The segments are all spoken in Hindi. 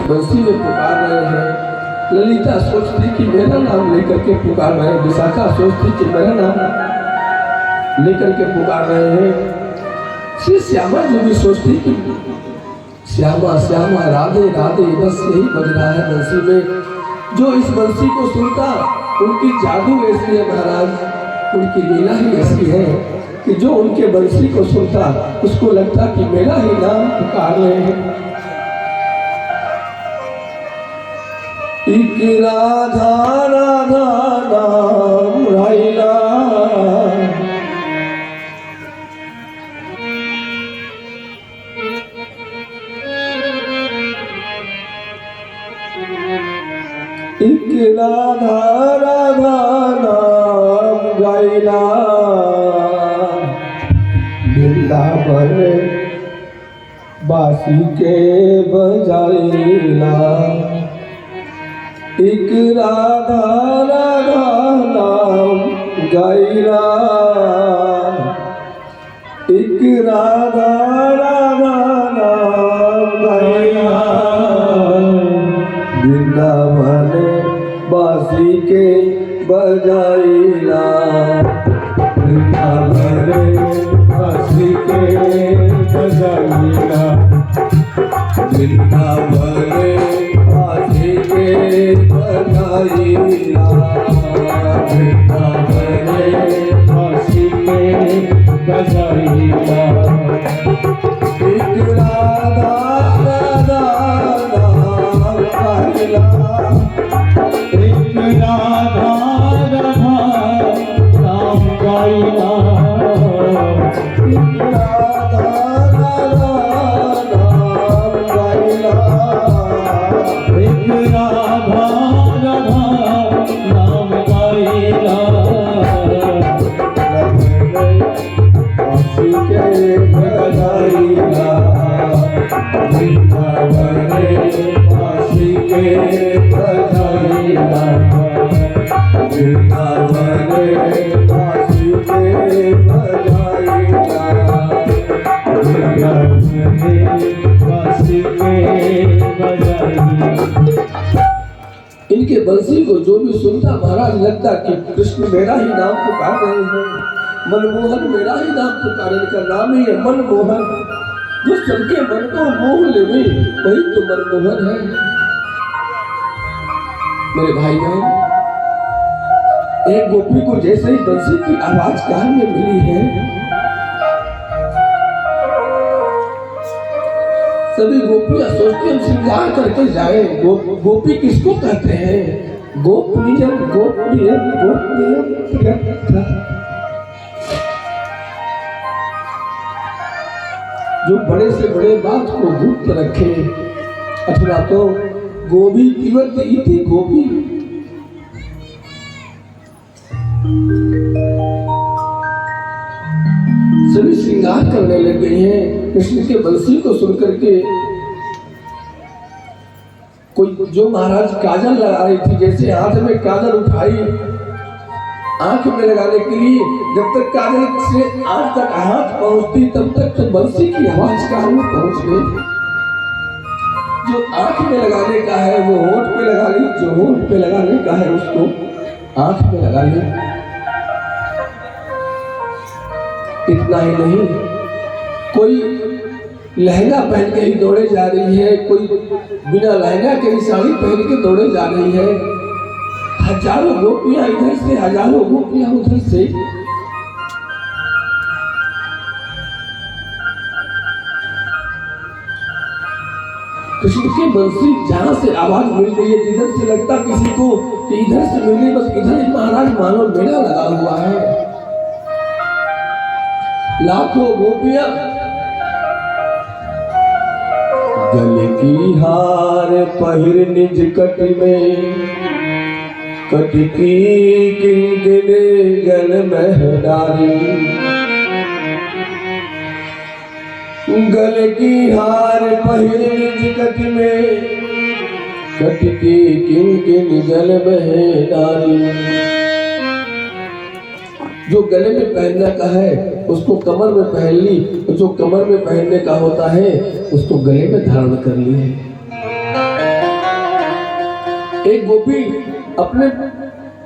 बंसी में पुकार रहे हैं। ललिता सोचती कि मेरा नाम लेकर के पुकार रहे हैं, विशाखा सोचती कि मेरा नाम लेकर के पुकार रहे हैं। श्री श्यामा जो भी सोचती कि श्यामा श्यामा राधे राधे, बस यही बज रहा है बंसी में। जो इस बंसी को सुनता उनकी जादू ऐसी है महाराज, उनकी लीला ही ऐसी है कि जो उनके बंसी को सुनता उसको लगता कि मेरा ही नाम पुकार रहे हैं। एक राधा राधा नाम राइला, एक राधा राधा नाम गाइला, वृंदावन बासी के बजाइला। एक राधा राधा नाम गाइला, एक राधा राधा नाम गाइला, वृंदावन बासी के बजाइला, वृंदावन बासी के बजाइला, वृंदावन बासी के बजाइला, वृंदावन बासी के बजाइला। एक राधा राधा नाम गाइला, एक राधा राधा नाम गाइला, एक राधा राधा नाम गाइला, एक राधा राधा नाम गाइला, बासी के बजाइला, वृंदावन बासी के बजाइला, वृंदावन बासी के बजाइला, वृंदावन बासी के बजाइला। इनके बंसी को जो भी सुनता महाराज लगता कि कृष्ण मेरा ही नाम पुकार रहे हैं, मनमोहन मेरा ही नाम पुकार, इनका नाम ही है मनमोहन। जो सबके मन को मोह लेवे वही तो मनमोहन है। मेरे भाई बहन, एक गोपी को जैसे ही बंसी की आवाज कान में मिली है, सभी गोपियां सोचती हम श्रृंगार करके जाए। गोपी किसको कहते हैं? गोपनीय गोपनीय गोपनीय, जो बड़े से बड़े बात को गुप्त रखे, अथवा तो गोभी तिवत इति गोपी। सभी श्रृंगार करने लग गई हैं कृष्ण के बंसी को सुनकर के। कोई जो महाराज काजल लगा रही थी, जैसे हाथ में काजल उठाई आंख में लगाने के लिए, जब तक काजल से आंख तक हाथ पहुंचती तब तक तो बंसी की आवाज कान में पहुंच गई। जो आंख में लगाने का है वो होंठ पे लगा ली, जो होंठ पे लगाने का है उसको आंख में लगा ली। इतना ही नहीं, कोई लहंगा पहन के ही दौड़े जा रही है, कोई बिना लहंगा के ही साड़ी पहन के दौड़े जा रही है। हजारों गोपियां इधर से, हजारों गोपियां उधर से। कृष्ण की बंसी जहां से आवाज मिल रही है, जिधर से लगता किसी को कि इधर से मिल रही, बस इधर ही महाराज मानो मेला लगा हुआ है। लाखों गोपियां गले की हार पहिर निज कट में, कटकी किंकिने गल महडारी। गल की हार पहिर निज कट में, कटकी किंकिन गल महडारी। जो गले में पहनने का है उसको कमर में पहन ली, जो कमर में पहनने का होता है उसको गले में धारण कर ली है। एक गोपी अपने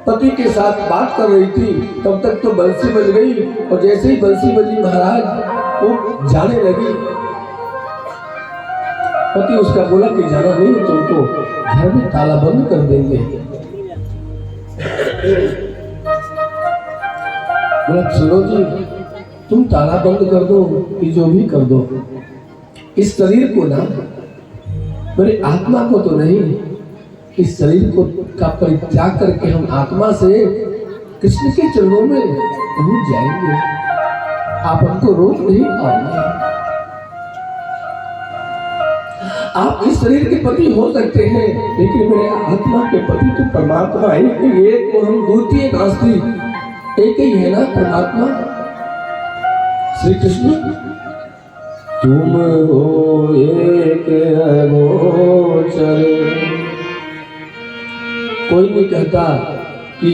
पति के साथ बात कर रही थी, तब तक तो बंसी बज गई, और जैसे ही बंसी बजी महाराज वो जाने लगी। पति उसका बोला कि जाना नहीं, तुमको घर में ताला बंद कर देंगे। बोला सुनो जी, तुम ताला बंद कर दो कि जो भी कर दो, इस शरीर को ना, मेरे आत्मा को तो नहीं, इस शरीर को का परित्याग करके हम आत्मा से कृष्ण के चरणों में पहुंच जाएंगे। आप हमको रोक नहीं पाएंगे। आप इस शरीर के पति हो सकते हैं, लेकिन मेरे आत्मा के पति तो परमात्मा है। एक को हम द्वितीय नास्ति, एक ही है ना परमात्मा श्री कृष्ण। तुम हो एक अगोचर। कोई नहीं कहता कि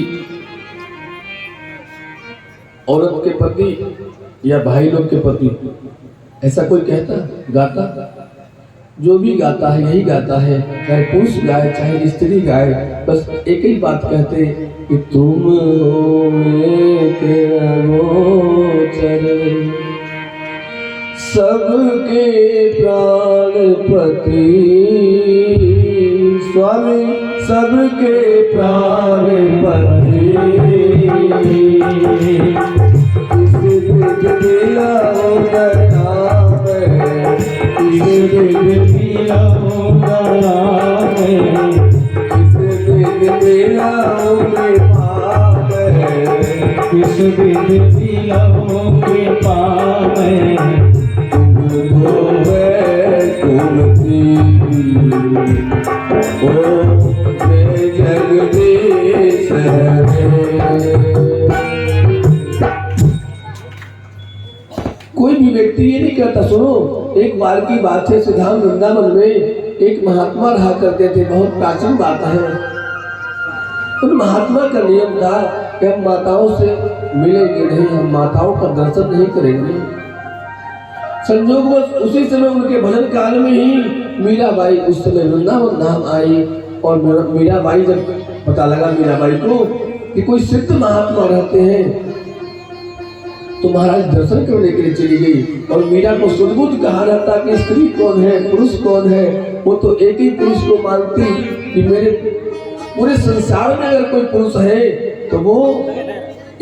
औरत के पति या भाई लोग के पति, ऐसा कोई कहता गाता? जो भी गाता है यही गाता है, चाहे पुरुष गाए चाहे स्त्री गाए, बस एक ही बात कहते कि तुम हो एक अगोचर, सबके प्राणपति स्वामी, सबके प्राणपति। इस विध पीलाओं के पावे जगदीश कोई भी व्यक्ति ये नहीं कहता। सुनो, एक बार की बात है, सिद्धांत वृंदावन में एक महात्मा रहा करते थे, बहुत प्राचीन बात है। उन महात्मा का नियम था कि हम माताओं से मिलेंगे नहीं, हम माताओं का दर्शन नहीं करेंगे। संयोगवश उसी समय उनके भजन काल में ही मीराबाई उस समय वृंदावन धाम आई, और मीराबाई जब पता लगा मीराबाई को कि कोई सिद्ध महात्मा रहते हैं, तो महाराज दर्शन करने के लिए चली गई। और मीरा को सुदबुद्ध कहा जाता कि स्त्री कौन है पुरुष कौन है, वो तो एक ही पुरुष को मानती कि मेरे पूरे संसार में अगर कोई पुरुष है तो वो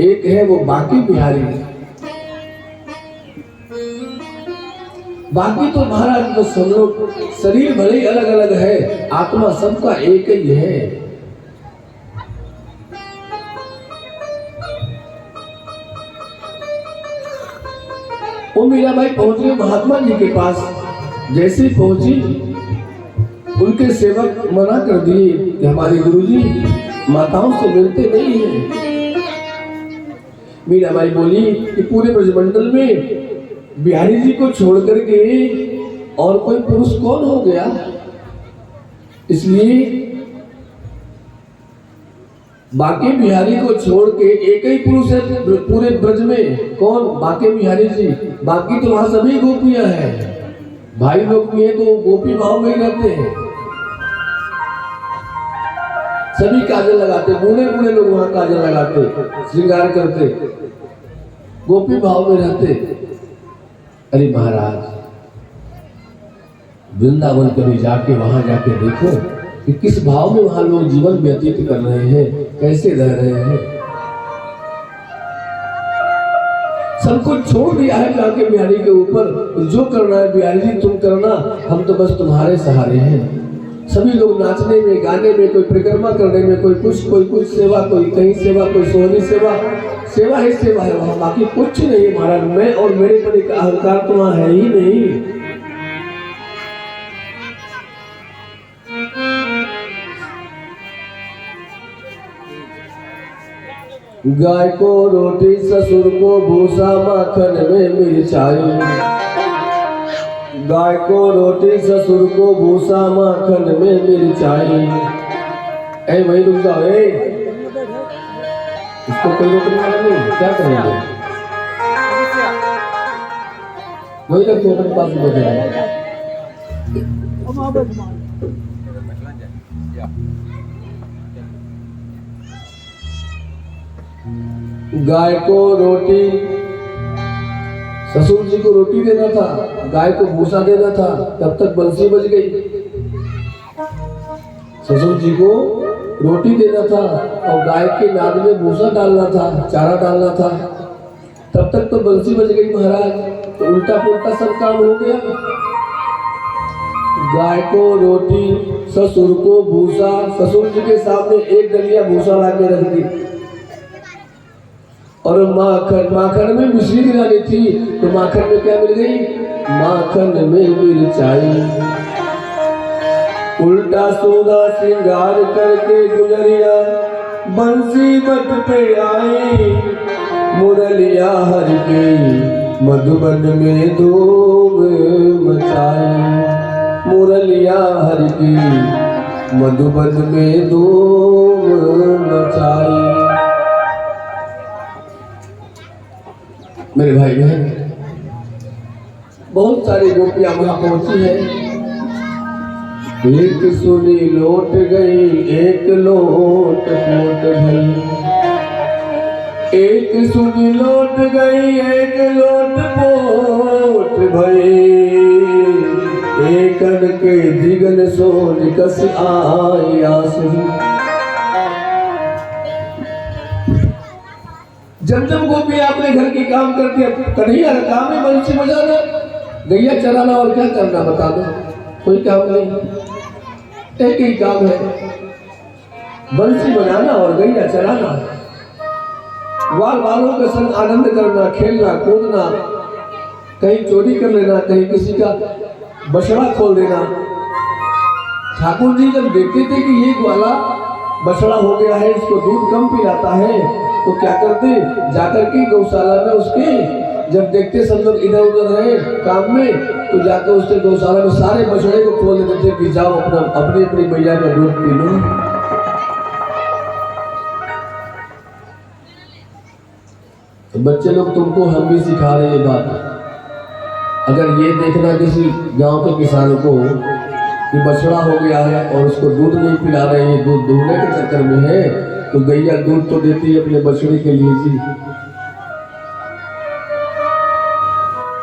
एक है, वो बाकी बिहारी है। बाकी तो महाराज बस हम लोग शरीर भले ही अलग अलग है, आत्मा सबका एक ही है। वो मीराबाई पहुंच गई महात्मा जी के पास। जैसे ही पहुंची, उनके सेवक मना कर दिए कि हमारे गुरुजी माताओं से मिलते नहीं हैं। मीराबाई बोली कि पूरे ब्रजमंडल में बिहारी जी को छोड़ करके और कोई पुरुष कौन हो गया, इसलिए बाकी बिहारी को छोड़ के एक ही पुरुष है पूरे ब्रज में। कौन? बाकी बिहारी जी। बाकी तो वहां सभी गोपियां हैं, भाई लोग भी हैं, तो गोपी भाव में ही रहते हैं। सभी काजल लगाते, बूढ़े बूढ़े लोग वहां काजल लगाते, श्रृंगार करते, गोपी भाव में रहते। अरे महाराज, वृंदावन कभी जाके वहां जाके देखो कि किस भाव में वहां लोग जीवन व्यतीत कर रहे हैं, कैसे रह रहे हैं। सब कुछ छोड़ दिया है जाके बिहारी के ऊपर। जो करना है बिहारी जी तुम करना, हम तो बस तुम्हारे सहारे हैं। सभी लोग नाचने में, गाने में, कोई परिक्रमा करने में, कोई कुछ सेवा, कोई कहीं सेवा, कोई सोहनी सेवा। सेवा ही सेवा है वहां, बाकी कुछ नहीं महाराज। मैं और मेरे पर एक अहंकार तो वहां है ही नहीं। गाय को रोटी, ससुर को भूसा, माखन में मिर्चाई। गाय को रोटी, ससुर को भूसा, माखन में मिर्चाई। ऐ वही रुक जाओ, इसको कोई रोकने वाला नहीं, क्या करेंगे? वही रखो अपने पास बैठे। गाय को रोटी, ससुर जी को रोटी देना था, गाय को भूसा देना था, तब तक बंसी बज गई। ससुर जी को रोटी देना था और गाय के नाद में भूसा डालना था, चारा डालना था, तब तक तो बंसी बज गई महाराज। तो उल्टा पुल्टा सब काम हो गया। गाय को रोटी, ससुर को भूसा, ससुर जी के सामने एक डलिया भूसा ला के रख दी और माखन में मिश्री मिलानी थी, तो माखन में क्या मिल गई? माखन में मिर्चाई। उल्टा सोना श्रृंगार करके गुजरिया बंसी बट पे आई, मुरलिया हर के मधुबन में धूम मचाई, मुरलिया हर की मधुबन में धूम मचाई। मेरे भाई बहन, बहुत सारी गोपियां वहां पहुंची है। एक सुनी लौट गई, एक लोट पोट भई, एक सुनी लौट गई, एक लोट पोट भई, एकन के दिगन सोन कस आई आसुरी। जब जब गोपी अपने घर के काम करती है, कन्हैया का काम है बंसी बजाना, गैया चराना, और क्या करना बता दो? कोई काम नहीं, एक ही काम है, बंसी बजाना और गैया चराना। बाल बालों के संग आनंद करना, खेलना कूदना, कहीं चोरी कर लेना, कहीं किसी का बछड़ा खोल देना। ठाकुर जी जब देखते थे कि ये ग्वाला बछड़ा हो गया है, इसको दूध कम पिलाता है, तो क्या करते? जाकर के गौशाला में उसके, जब देखते सब लोग इधर उधर रहे काम में, तो जाकर उसके गौशाला में सारे बछड़े को खोल देते थे कि जाओ अपनी अपनी मैया का दूध पी लो। तो बच्चे लोग तुमको हम भी सिखा रहे हैं बात। अगर ये देखना किसी गांव के किसानों को कि बछड़ा हो गया है और उसको दूध नहीं पिला रहे हैं, दूध दूहने के चक्कर में है, तो गैया दूध तो देती है अपने बछड़े के लिए जी।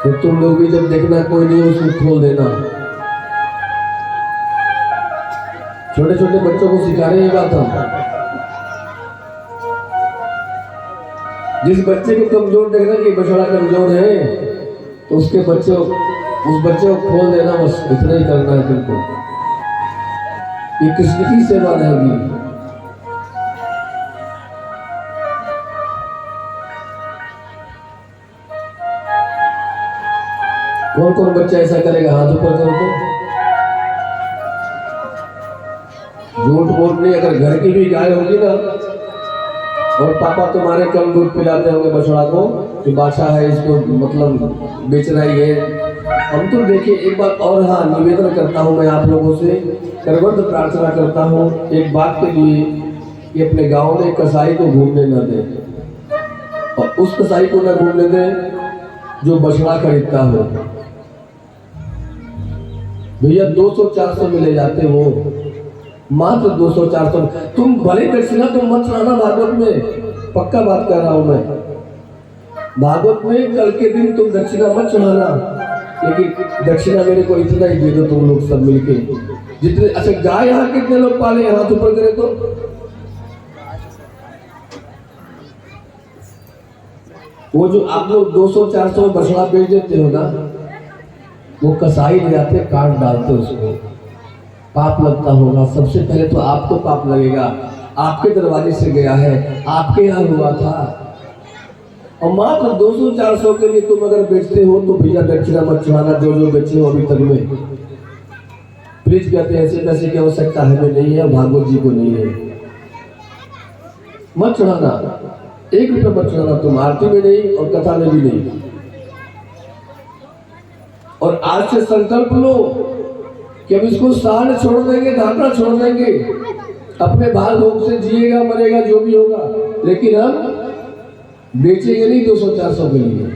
तो तुम लोग भी जब देखना कोई नहीं, उसको खोल देना। छोटे छोटे बच्चों को सिखा रहे हैं बात हम। जिस बच्चे को कमजोर देखना कि बछड़ा कमजोर है, तो उस बच्चे को खोल देना, बस इतना ही करना है तुमको। ये कृष्ण की सेवा रहेगी। कौन कौन बच्चा ऐसा करेगा? हाथ ऊपर करो तो। झूठ बोल नहीं, अगर घर की भी गाय होगी ना और पापा तुम्हारे कम दूध पिलाते होंगे बछड़ा को, कि बादशाह है इसको मतलब बेचना ही है। हम तो देखिए एक बात और, हाँ निवेदन करता हूँ मैं आप लोगों से, करवट प्रार्थना करता हूँ एक बात के लिए, कि अपने गांव में कसाई को घूमने न दे, और उस कसाई को न घूमने दे जो बछड़ा खरीदता हो। भैया 200-400 में ले जाते हो, मात्र 200-400। तुम भले दक्षिणा तुम मत चढ़ाना भागवत में, पक्का बात कर रहा हूं मैं। भागवत में कल के दिन तुम दक्षिणा मत चढ़ाना, लेकिन दक्षिणा मेरे को इतना ही दे दो तुम लोग सब मिलके जितने। अच्छा गाय यहाँ कितने लोग पाले? हाथ ऊपर करे तो। वो जो आप लोग 200-400 बछड़ा बेच देते हो ना, वो कसाई ले जाते काट डालते उसको, पाप लगता होगा। सबसे पहले तो आपको पाप लगेगा, आपके दरवाजे से गया है, आपके यहाँ हुआ था। और मात्र 200-400 के लिए तुम अगर बेचते हो तो भैया दक्षिणा मत चढ़ाना। जो बेचे हो अभी तक में, प्लीज कहते हैं ऐसे पैसे की आवश्यकता हमें नहीं है, भागवत जी को नहीं है, मत चढ़ाना। 1 रुपया मत चढ़ाना तुम, आरती में नहीं और कथा में भी नहीं। और आज से संकल्प लो कि अब इसको साल छोड़ देंगे, धारणा छोड़ देंगे, अपने भाग भोग से जिएगा मरेगा जो भी होगा, लेकिन हम बेचेंगे नहीं 200-400 के लिए।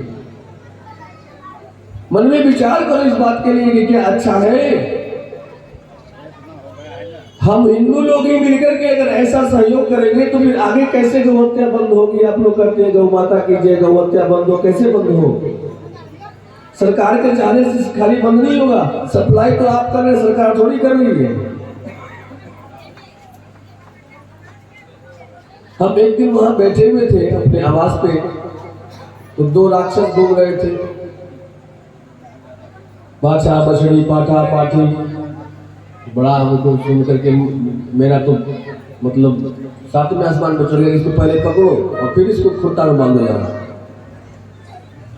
मन में विचार करो इस बात के लिए कि क्या अच्छा है। हम हिंदू लोग ही मिलकर के अगर ऐसा सहयोग करेंगे तो फिर आगे कैसे गौ हत्या बंद होगी? आप लोग कहते हैं गौ माता की जय, गौ हत्या बंद हो, कैसे बंद हो? सरकार के चाहने से खाली बंद नहीं होगा। सप्लाई तो आप कर रहे हैं, सरकार थोड़ी कर रही है। हम एक दिन वहां बैठे हुए थे अपने आवास पे, तो दो राक्षस घूम रहे थे, बाछा बछड़ी पाठा पाठी। बड़ा हमको सुन करके मेरा तो मतलब सातवें आसमान पर चढ़ गया। इसको पहले पकड़ो और फिर इसको खुट्टा में बांधो। यार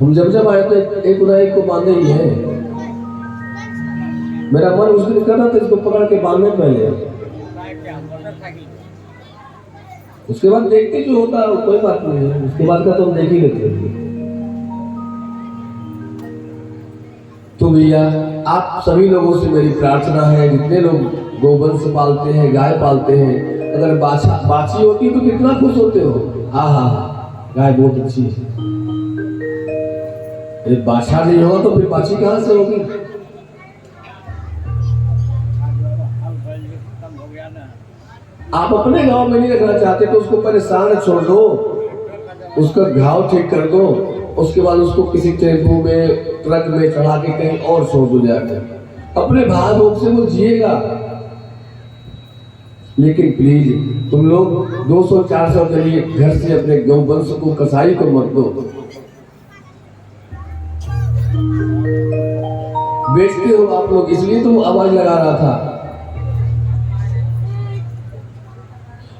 हम जब आए तो एक उड़ा एक को बांधे ही है। मेरा मन उस दिन कर रहा था इसको पकड़ के बांधने पहले, उसके बाद देखते जो होता है कोई बात नहीं है, उसके बाद का तो हम देख ही लेते हैं। तो भैया आप सभी लोगों से मेरी प्रार्थना है, जितने लोग गोवंश पालते हैं, गाय पालते हैं, अगर बाछी होती तो कितना खुश होते हो। हाँ गाय बहुत अच्छी है। अरे बाछा नहीं होगा तो फिर बाछी कहां से होगी? आप अपने गांव में नहीं रखना चाहते तो उसको परेशान छोड़ दो, उसका घाव ठीक कर दो, उसके बाद उसको किसी टेम्पो में ट्रक में चढ़ा के कहीं और छोड़ दो जाकर, अपने भाग भोग से वो जिएगा। लेकिन प्लीज तुम लोग 200-400 के लिए घर से अपने गौवंश को, कसाई को मत दो। बेचते हो आप लोग, इसलिए तो आवाज लगा रहा था।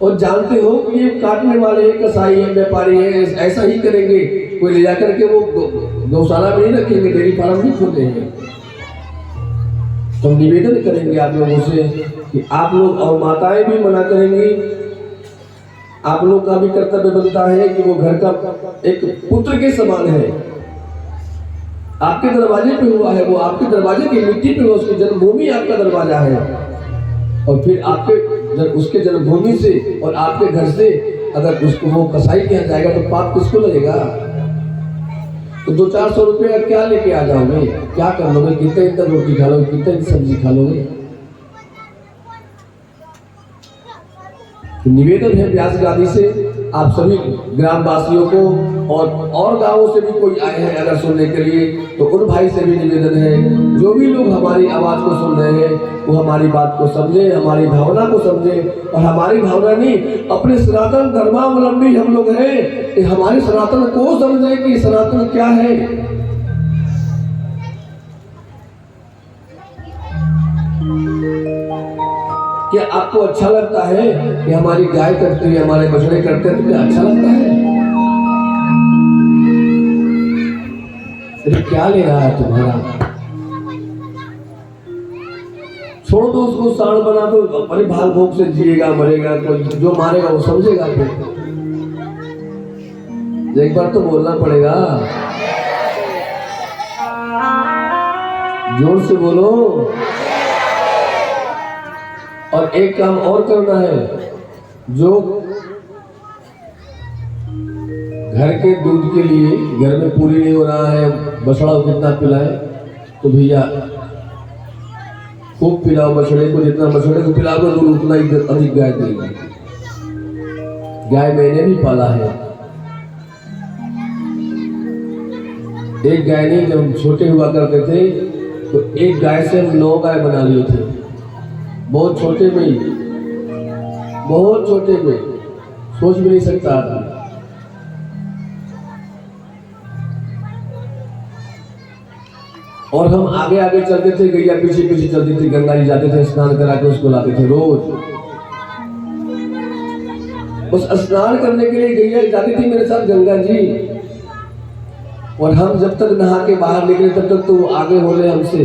और जानते हो कि ये काटने वाले हैं, कसाई हैं, व्यापारी हैं, ऐसा ही करेंगे। कोई ले जाकर के वो गौशाला में नहीं रखेंगे, डेयरी फार्म नहीं खोलेंगे। तो निवेदन करेंगे आप लोगों से कि आप लोग, और माताएं भी मना करेंगी, आप लोग का भी कर्तव्य बनता है कि वो घर का एक पुत्र के समान है। आपके दरवाजे पे हुआ है, वो आपके दरवाजे की मिट्टी पे, उसकी जन्मभूमि आपका दरवाजा है। और फिर आपके उसके जन्मभूमि से और आपके घर से अगर उसको वो कसाई के यहाँ जाएगा तो पाप किसको लगेगा? तो 200-400 रुपये क्या लेके आ जाओगे? क्या कर लोगे? कितने रोटी खा लोगे? कितने सब्जी खा लोगे? तो निवेदन है व्यास गादी से आप सभी ग्रामवासियों को, और गांवों से भी कोई आए हैं अगर सुनने के लिए, तो उन भाई से भी निवेदन है, जो भी लोग हमारी आवाज को सुन रहे हैं वो हमारी बात को समझे, हमारी भावना को समझे। और हमारी भावना नहीं, अपने सनातन धर्मावलंबी हम लोग हैं, हमारे सनातन को समझे कि सनातन क्या है। क्या आपको अच्छा लगता है कि हमारी गाय करती है, हमारे बछड़े करते हैं? तो क्या अच्छा लगता है? अरे क्या ले रहा है तुम्हारा? छोड़ दो उसको, सांड बना दो, अपने भाग भोग से जिएगा, मरेगा, कोई जो मारेगा वो समझेगा। फिर एक बार तो बोलना पड़ेगा, जोर से बोलो। और एक काम और करना है, जो घर के दूध के लिए घर में पूरी नहीं हो रहा है, बछड़ा को कितना पिलाए, तो भैया खूब पिलाओ बछड़े को, जितना बछड़े को पिलाओगे दूध उतना ही अधिक गाय देगी। गाय मैंने भी पाला है, एक गाय नहीं, जब छोटे हुआ करते थे तो एक गाय से हम 9 गाय बना लिए थे, बहुत छोटे में ही, बहुत छोटे में, सोच भी नहीं सकता आदमी। और हम आगे आगे चलते थे, गैया पीछे पीछे चलती थी, गंगा जी जाते थे, स्नान करा के उसको लाते थे रोज। उस स्नान करने के लिए गैया जाती थी मेरे साथ गंगा जी, और हम जब तक नहा के बाहर निकले तब तक तो वो आगे बोले हमसे।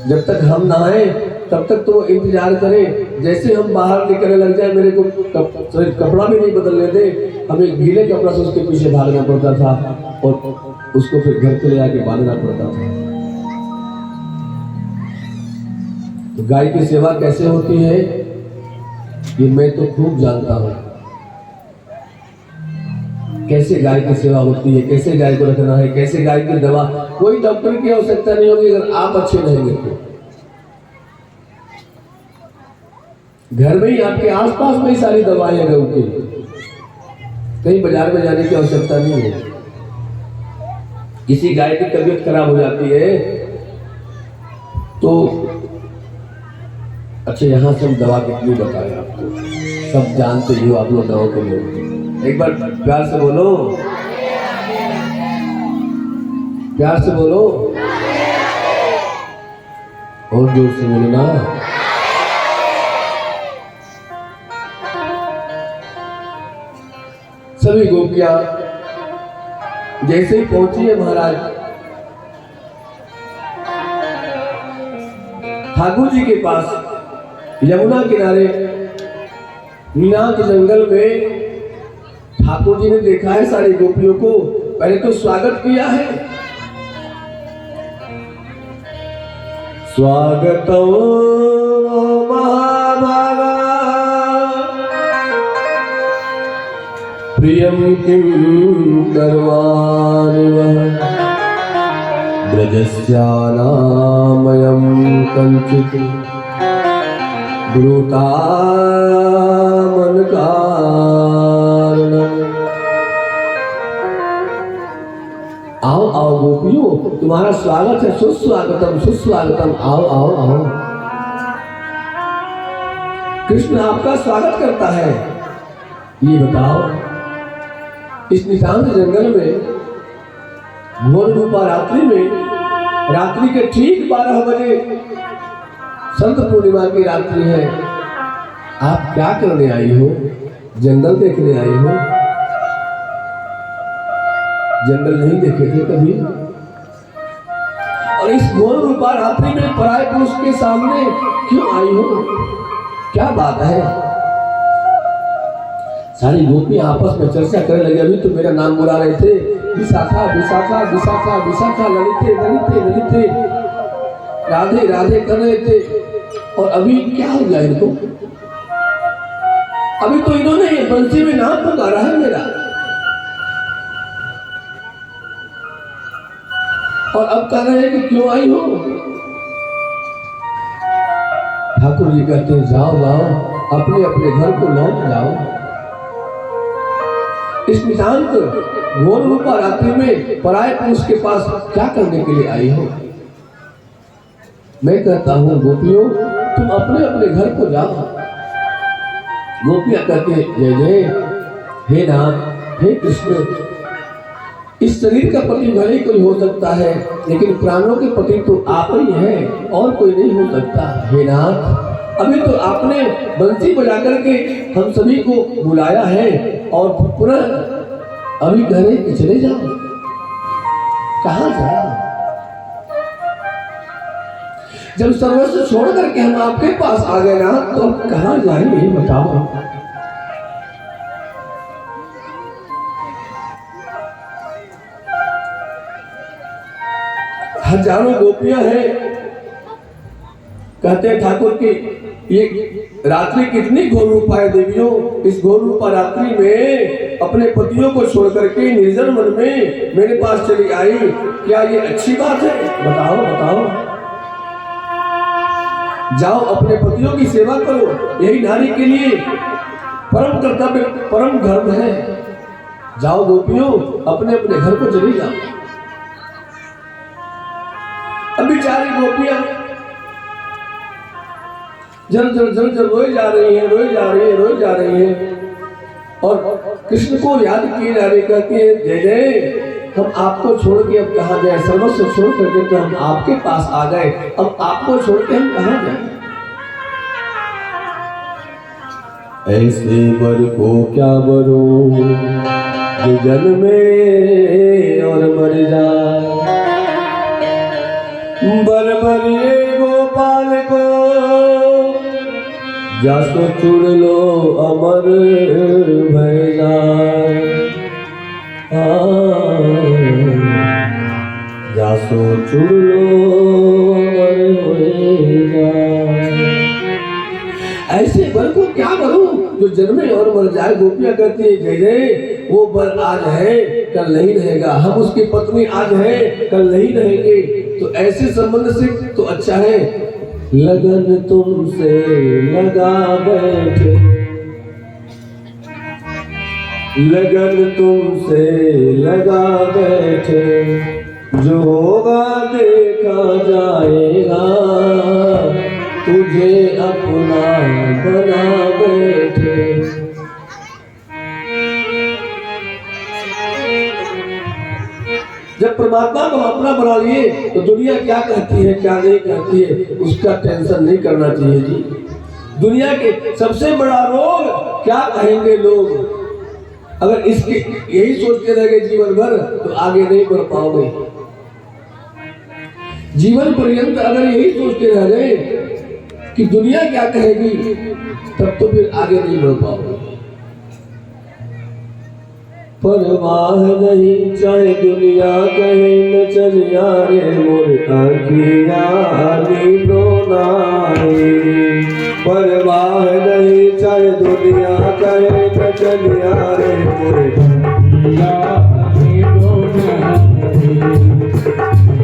जब तक हम नहाए तब तक तो वो इंतजार करे, जैसे हम बाहर निकलने लग जाए मेरे को कपड़ा भी नहीं बदलने दे, हमें गीले कपड़ा से उसके पीछे भागना पड़ता था और उसको फिर घर पे ले आके बांधना पड़ता था। तो गाय की सेवा कैसे होती है ये मैं तो खूब जानता हूँ, कैसे गाय की सेवा होती है, कैसे गाय को रखना है, कैसे गाय की दवा। कोई डॉक्टर की आवश्यकता नहीं होगी अगर आप अच्छे रहेंगे तो। घर में ही आपके आसपास में ही सारी दवाएं गऊ की, कहीं बाजार में जाने की आवश्यकता नहीं है। किसी गाय की तबीयत खराब हो जाती है तो अच्छा, यहाँ से हम दवा कितनी बताएं आपको, सब जानते ही हो आप लोग दवा के लोग। एक बार प्यार से बोलो, प्यार से बोलो, और जोर से बोलो ना। सभी गोपियां जैसे ही पहुंची है महाराज ठाकुर जी के पास, यमुना किनारे मीना के जंगल में ठाकुर जी ने देखा है सारी गोपियों को, पहले तो स्वागत किया है, स्वागतो महाभागा प्रियं किं करवाणि वः ब्रजस्यानामयं कञ्चित् ब्रूतामनकारणम्। आओ आओ गोपियों, तुम्हारा स्वागत है, सुस्वागतम सुस्वागतम, आओ आओ आओ। कृष्ण आपका स्वागत करता है। ये बताओ, इस निशांत जंगल में घोर रूपा रात्रि में, रात्रि के ठीक 12 बजे संत पूर्णिमा की रात्रि है, आप क्या करने आई हो? जंगल देखने आई हो? जंगल नहीं देखे थे कभी? और इस घोर रूपा रात्रि में पराय पुरुष के सामने क्यों आई हो? क्या बात है? सारी गोपियां आपस में चर्चा करने लगी। अभी तो मेरा नाम बुला रहे थे, विशाखा विशाखा विशाखा विशाखा, ललिते ललिते ललिते, राधे राधे कर रहे थे। और अभी क्या हो गया इनको? अभी तो इन्होंने बंसी में नाम पुकारा है मेरा, और अब कह रहे हैं कि क्यों आई हो? ठाकुर जी कहते हैं, जाओ जाओ, अपने अपने घर को लौट जाओ। इस निशांत घोर रूपा रात्रि में पराय पुरुष के पास क्या करने के लिए आई हो? मैं कहता हूं गोपियों, तुम अपने अपने घर को जाओ। गोपियां कहते हैं, जय जय, हे नाथ, हे कृष्ण, इस शरीर का पति भले ही कोई हो सकता है, लेकिन प्राणों के पति तो आप ही हैं, और कोई नहीं हो सकता। हे नाथ, अभी तो आपने बंसी बजा करके हम सभी को बुलाया है, और पुनः अभी घरे चले जाओ। कहाँ जाओ? जब सर्वस्व छोड़ करके हम आपके पास आ गए ना, तो अब कहाँ जाएंगे बताओ? हजारों गोपियां हैं, कहते हैं ठाकुर की ये रात्रि कितनी घोर रूपा है देवियों। इस घोर रूपा रात्रि में अपने पतियों को छोड़ करके निर्जन मन में मेरे पास चली आई, क्या ये अच्छी बात है? बताओ बताओ। जाओ अपने पतियों की सेवा करो, यही नारी के लिए परम कर्तव्य, परम धर्म है। जाओ गोपियों, अपने अपने घर को चली जाओ। अब बेचारी गोपियां जल जल जल जल रोए जा रही हैं, रोए जा रही हैं, रोए जा रही हैं, और कृष्ण को याद किए जा रहे, कहते हैं, जय जय, हम आपको छोड़ के अब कहाँ जाए? सर्वस्व छोड़ करके तो हम आपके पास आ गए, अब आपको छोड़ के हम कहाँ जाए? ऐसे वर को क्या बरो जो जन्मे और मर जाए, बर बरिए गोपाल को जासो चुड़ लो अमर भय जाए, जासो चुड़ लो अमर भय जाए। ऐसे बर को क्या करूं जो जन्मे और मर जाए? गोपियां कहती है, जय जय, वो बर आज है कल नहीं रहेगा, हम उसकी पत्नी आज है कल नहीं रहेंगे, तो ऐसे संबंध से तो अच्छा है लगन तुमसे लगा बैठे, लगन तुमसे लगा बैठे, जो होगा देखा जाएगा, तुझे अपना बना बैठे। जब परमात्मा को अपना बना लिए तो दुनिया क्या कहती है क्या नहीं कहती है उसका टेंशन नहीं करना चाहिए जी। दुनिया के सबसे बड़ा रोग क्या कहेंगे लोग, अगर इसके यही सोचते रहे जीवन भर तो आगे नहीं बढ़ पाओगे। जीवन पर्यंत अगर यही सोचते रह गए कि दुनिया क्या कहेगी तब तो फिर आगे नहीं बढ़ पाओगे। परवाह नहीं चाहे दुनिया कहे न चलिया रे मोर आँखिया रोनाए। परवाह नहीं चाहे दुनिया कहे न चलिया रे मोर आँखिया रोनाए।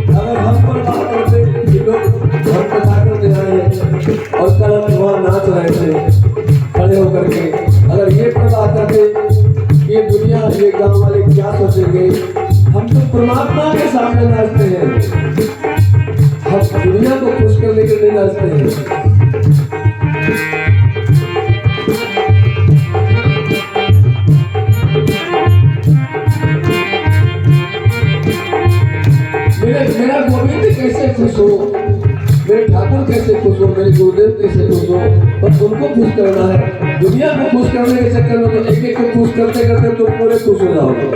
अगर हम परवाह करते लोग घर पे जाकर दे रहे हैं और कल हम वहाँ नाच रहे थे खड़े होकर के, अगर ये परवाह करते ये दुनिया ये गांव वाले क्या सोचेंगे, हम तो परमात्मा के सामने नाचते हैं, हम दुनिया को खुश करने के लिए नाचते हैं। मेरा गोविंद कैसे खुश हो, मेरे ठाकुर कैसे खुश हो, मेरे गुरुदेव कैसे खुश हो, बस उनको खुश करना है। दुनिया को खुश करने के चक्कर में तो एक एक को खुश करते करते तुम पूरे खुश हो जाओगे।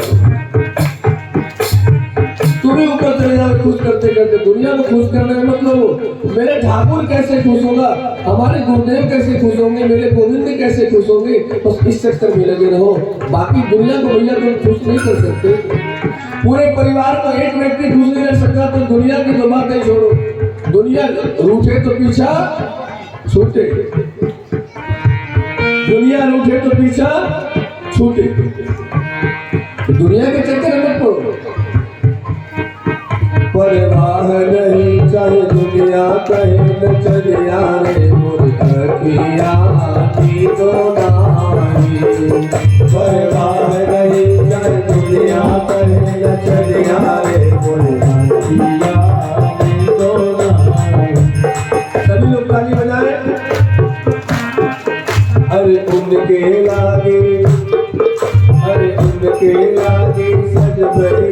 तुम ही ऊपर चले जाओगे खुश करते करते। दुनिया को खुश करने का मतलब मेरे ठाकुर कैसे खुश होगा, हमारे गुरुदेव कैसे खुश होंगे, मेरे गोविंद कैसे खुश होंगे, बस इस चक्कर में लगे रहो। बाकी दुनिया को भैया तुम खुश नहीं कर सकते। पूरे परिवार को एक व्यक्ति खुश नहीं कर सकता तो दुनिया की तो बात नहीं छोड़ो। दुनिया रूठे तो पीछा छूटे, दुनिया रूठे तो पीछा छूटे। दुनिया के चक्कर मत पड़ो। परवाह नहीं चाहे दुनिया कहे न चलिया रे मोर आँखिया रोनाए। परवाह नहीं चाहे दुनिया कहे न चलिया रे मोर आँखिया रोनाए। सभी लोग ताली बजाए। अरे उनके लागे, अरे उनके लागे सज बरे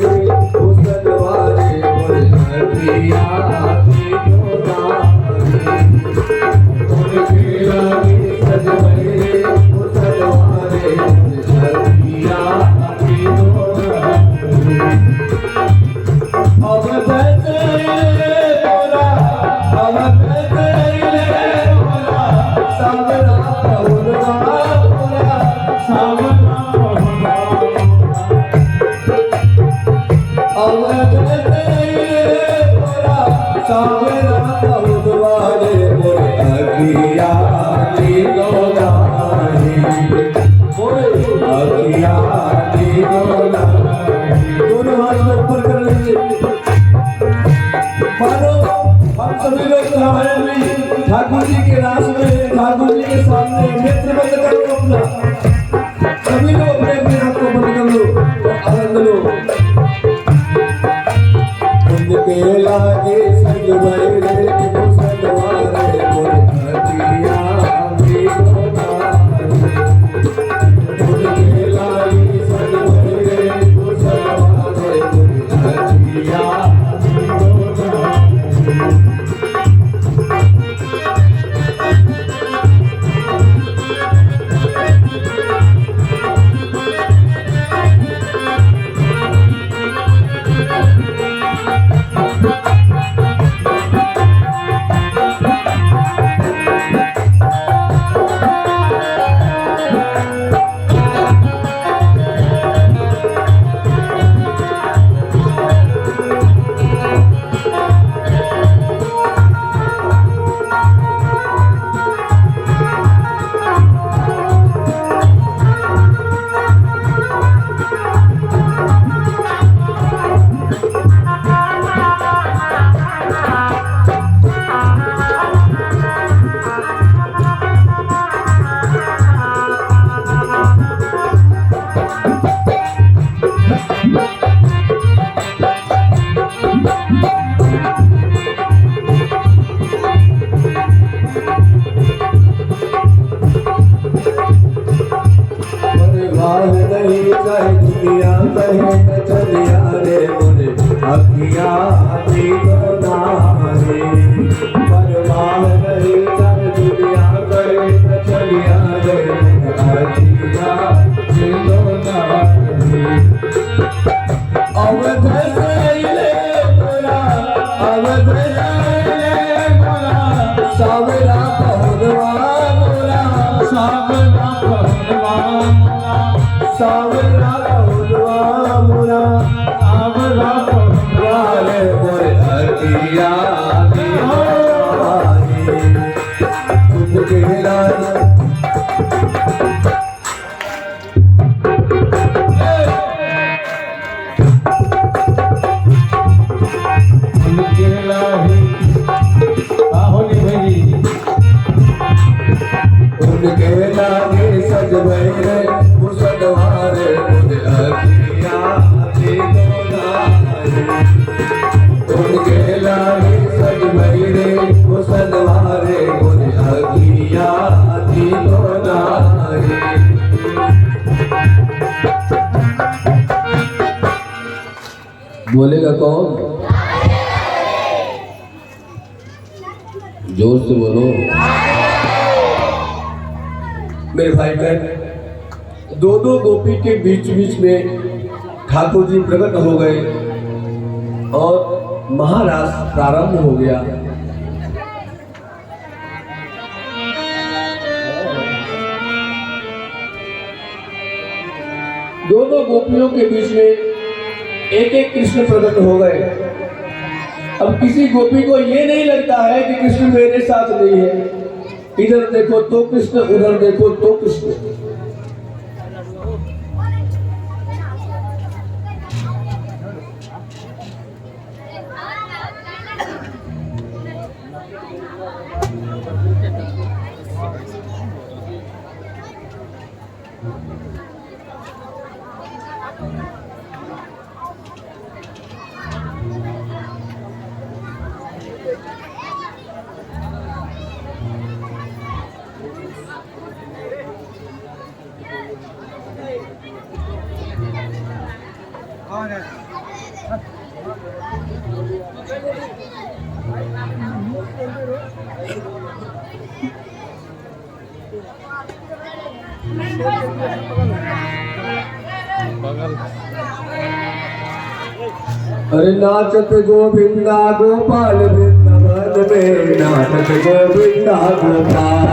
वो सजवारे मोर आँखिया रोनाए। उनके लागे सज बरे वो सजवारे मोर आँखिया रोनाए। अब बदले मोरा, अब बदले मोरा, सावरा होना मोरा, सावरा होना। अब बदले मोरा, सावरा होना रे मोर आँखिया रोनाए। मोर आँखिया रोनाए। दोनों हाथ में ऊपर कर लीजिए। मानो हम सभी लोग तो हमारे भी ठाकुर जी के रास में, ठाकुर जी के सामने नेत्र बंद करो अपना। सभी लोग अपने अपने हाथ को बंद कर लो और आनंद लो। उनके लागे संग भरे वो सजवारे मोर आँखिया रोनाए। उनके लागे संग भरे वो सजवारे मोर आँखिया रोनाए। सावरा कहलवा मोरा, सावरा कहलवा मोरा, सावरा कहलवा रे मोरे अखिया उनके लाल उनके लाही आहोनी भई उनके लागे सज भैरे मुसलवारे मुझे अखिया उनके लागे सज भैरे मुसलवारे मुझे अखिया बोलेगा कौन? जोर से बोलो मेरे भाई बहन। दो गोपी के बीच में ठाकुर जी प्रकट हो गए और महारास प्रारंभ हो गया। दोनों गोपियों के बीच में एक कृष्ण प्रकट हो गए। अब किसी गोपी को ये नहीं लगता है कि कृष्ण मेरे साथ नहीं है। इधर देखो तो कृष्ण, उधर देखो तो कृष्ण। अरे नाचत गोविंदा गोपाल वृंदावन में, नाचत गोविंदा गोपाल।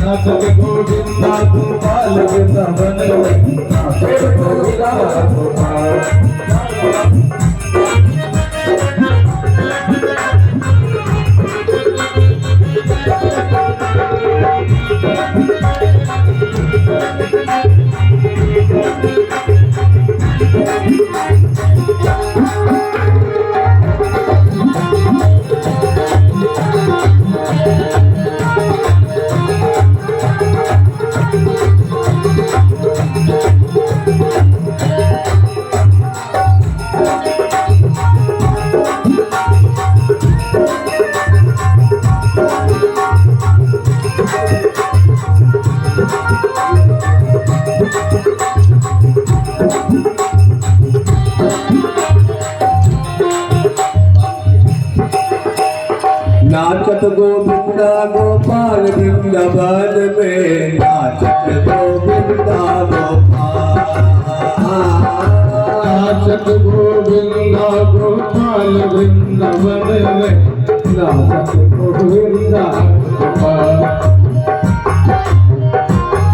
नाचत गोविंदा गोपाल वृंदावन में, नाचत गोविंदा गोपाल। नाचत गोविंदा गोपाल वृंदावन में, नाचत गोविंदा गोपाल। नाचत गोविंदा गोपाल वृंदावन में, नाचत गोविंदा गोपाल।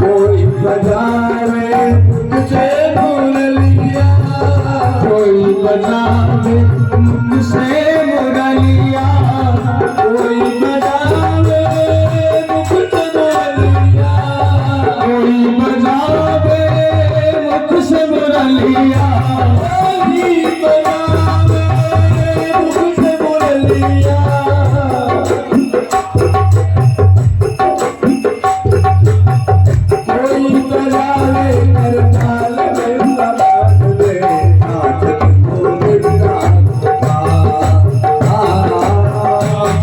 कोई बजावे मुझसे मुरलिया, कोई बजावे मुझसे मुरलिया, कोई बजावे मुझसे मुरलिया, कोई बजावे मुझसे मुरलिया, कोई बजावे मुझसे मुरलिया।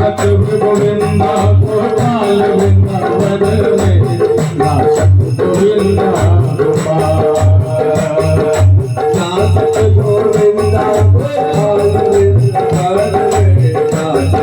नाचत गोविंदा गोपाल वृंदावन में नाचत गोविंदा गोपाल नाचत गोविंदा गोपाल वृंदावन में नाचत गोविंदा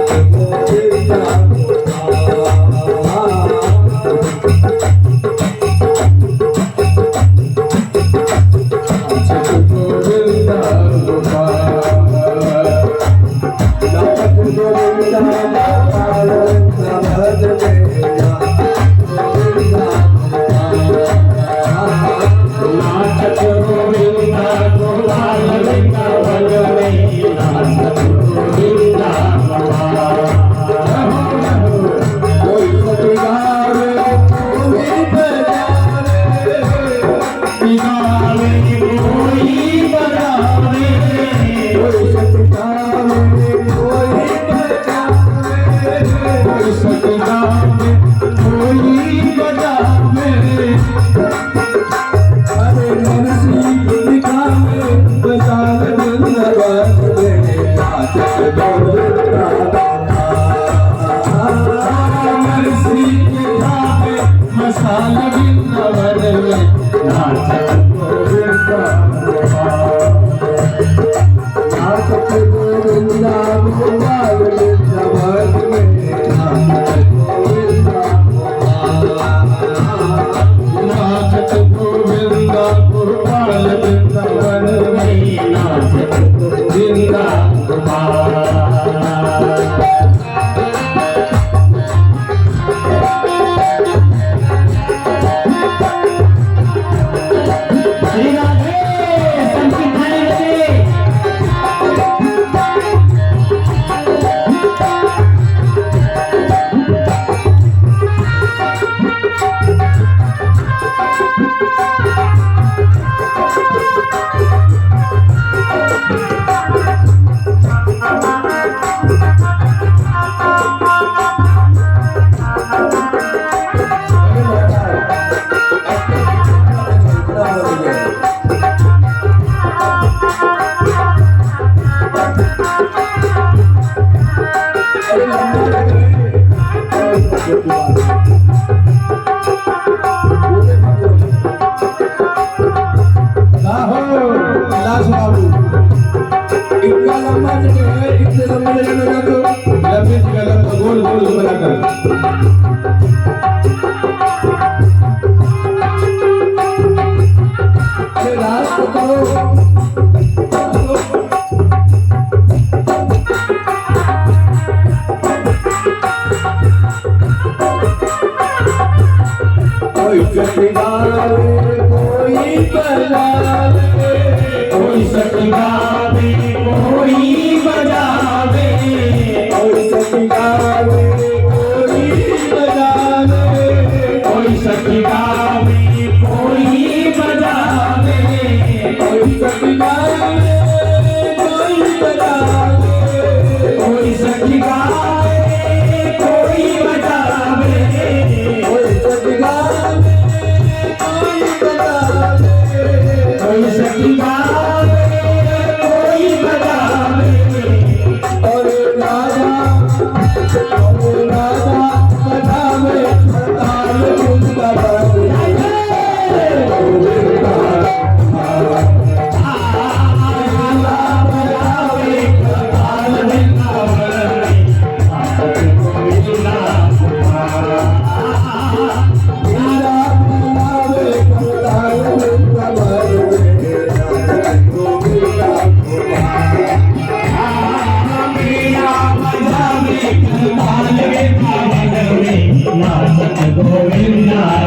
गोविंदा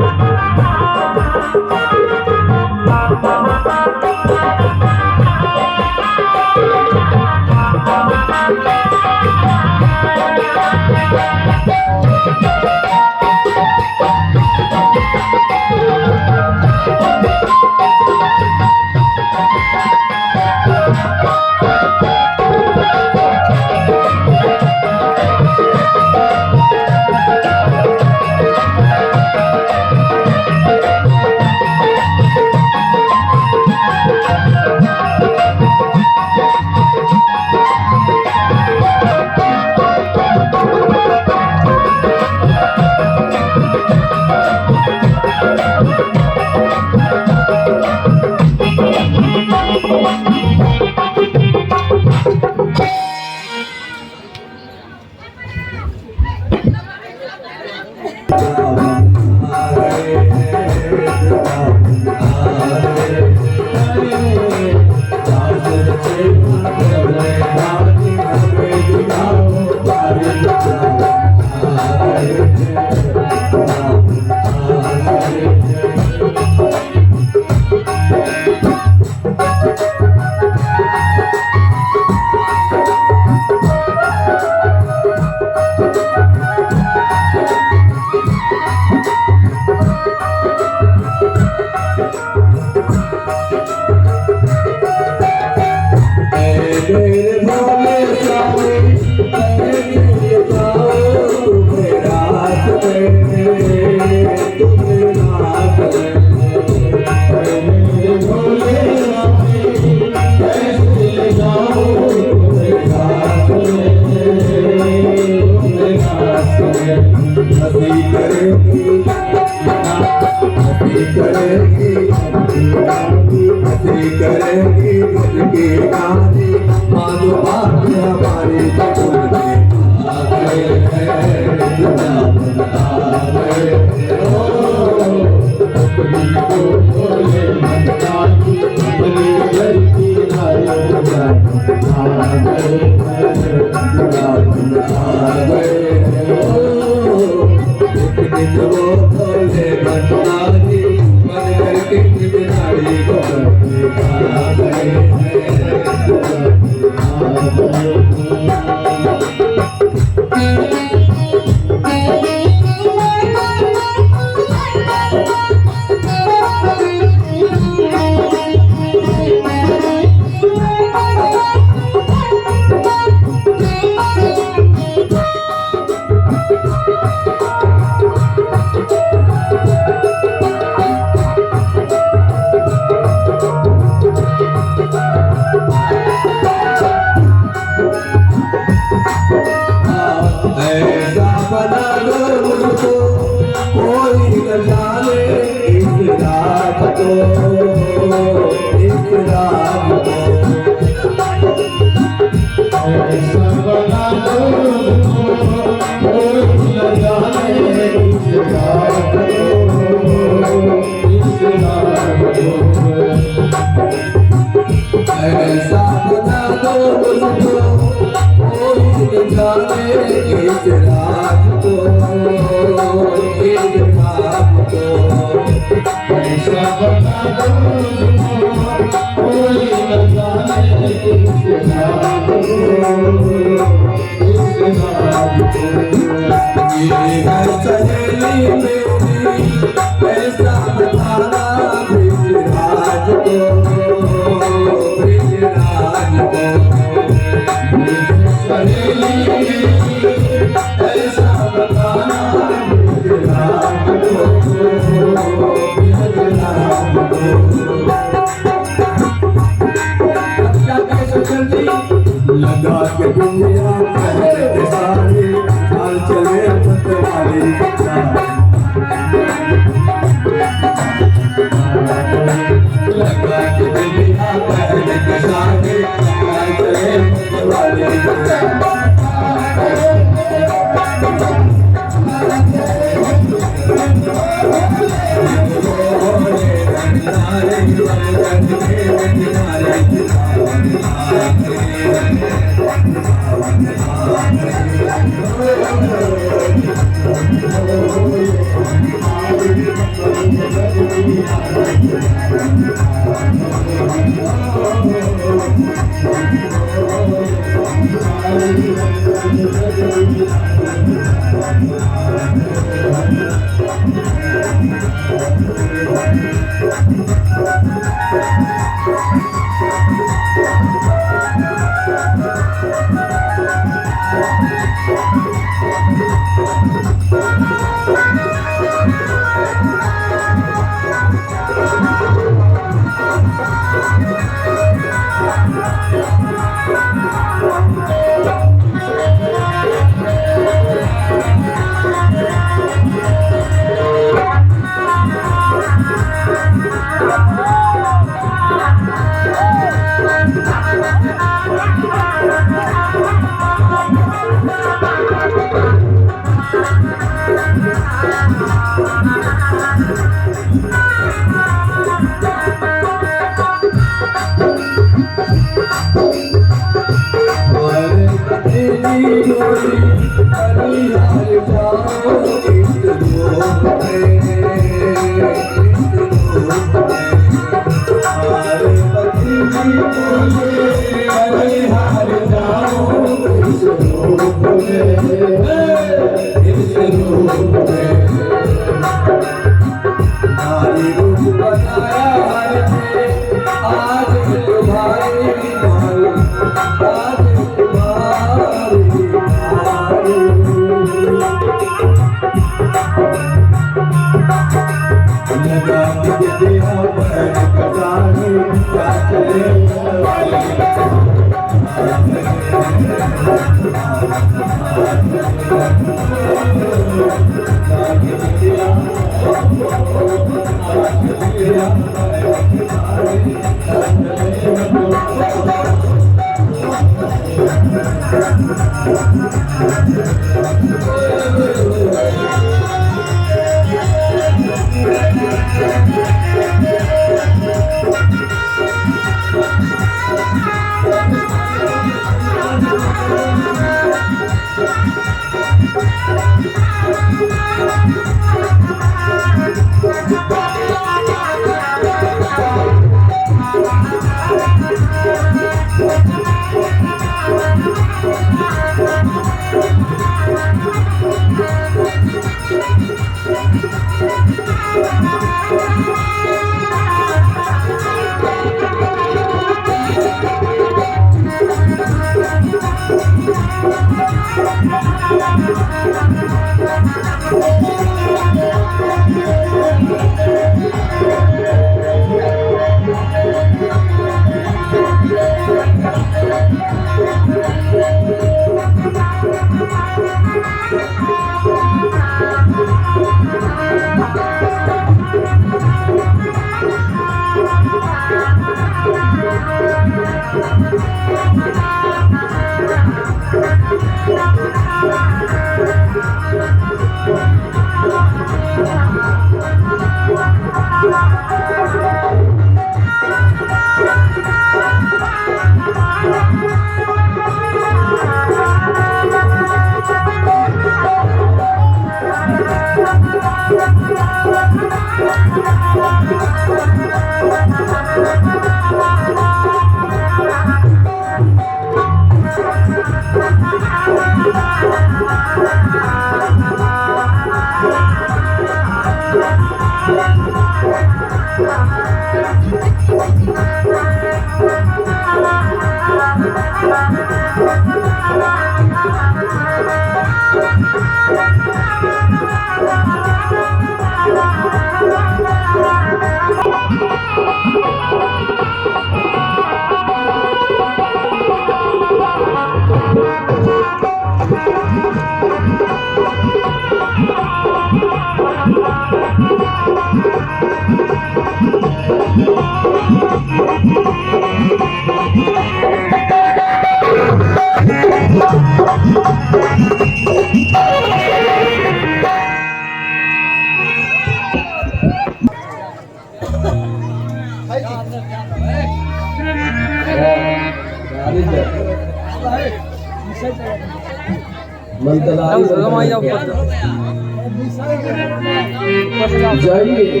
जाइए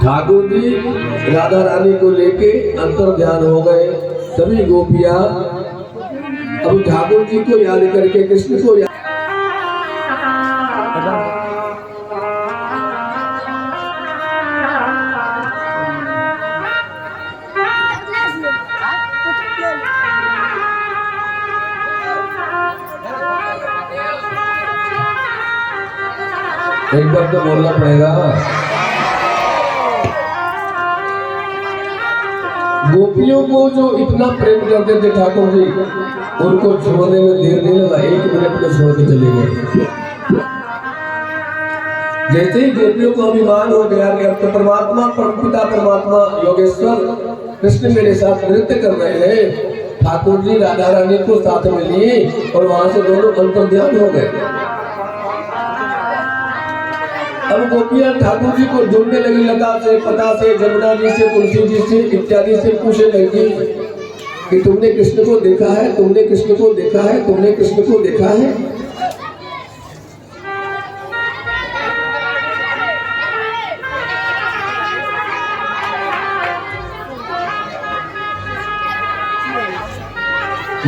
ठाकुर जी राधा रानी को लेके अंतर ध्यान हो गए। सभी गोपियां अब ठाकुर जी को याद करके कृष्ण को याद एक बार तो बोलना पड़ेगा। गोपियों को जो इतना प्रेम करते थे ठाकुर जी, उनको छोड़ने में देर नहीं लगा, 1 मिनट में छोड़ के चले गए। जैसे ही गोपियों को अभिमान हो गया कि अब तो परमात्मा परमपिता परमात्मा योगेश्वर कृष्ण मेरे साथ नृत्य कर रहे हैं, ठाकुर जी राधा रानी को साथ में लिए और वहां से दोनों अंतर्ध्यान हो गए। अब गोपियां ठाकुर जी को ढूंढने लगी, लता से, पता से, जमुना जी से, तुलसी जी से इत्यादि से पूछने लगी कि तुमने कृष्ण को देखा है, तुमने कृष्ण को देखा है, तुमने कृष्ण को देखा है।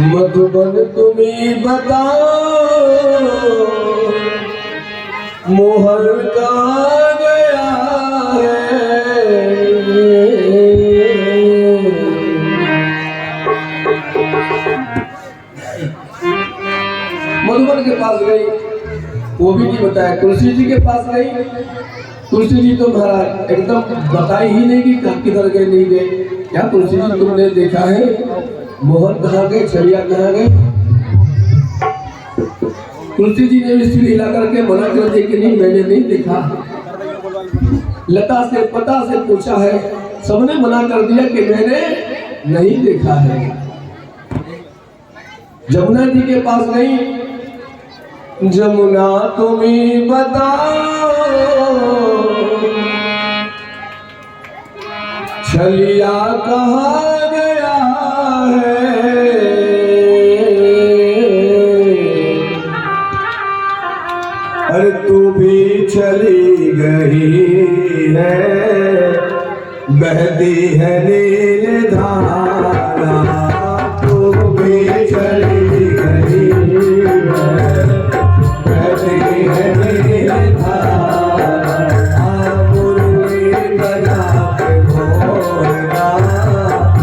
मधुबन तुम्हें बताओ मोहर कहाँ गया है। मधुबन के पास गई, वो भी नहीं बताया। तुलसी जी के पास गई, तुलसी जी तो महाराज एकदम बताई ही नहीं कि किधर गए नहीं गए। क्या तुलसी जी तुमने देखा है मोहन कहाँ गए, छड़िया कहाँ गए? तुलसी जी ने भी सिर हिला करके मना कर दिया कि नहीं मैंने नहीं देखा। लता से पता से पूछा है, सबने मना कर दिया कि मैंने नहीं देखा है। जमुना जी के पास गई, जमुना तुम्हें बताओ छलिया कहाँ गया है। अरे तू भी चली गई है, बहती है नील धारा। तू भी चली गई है, बहती है नील धारा। मुरली बजा के भोरना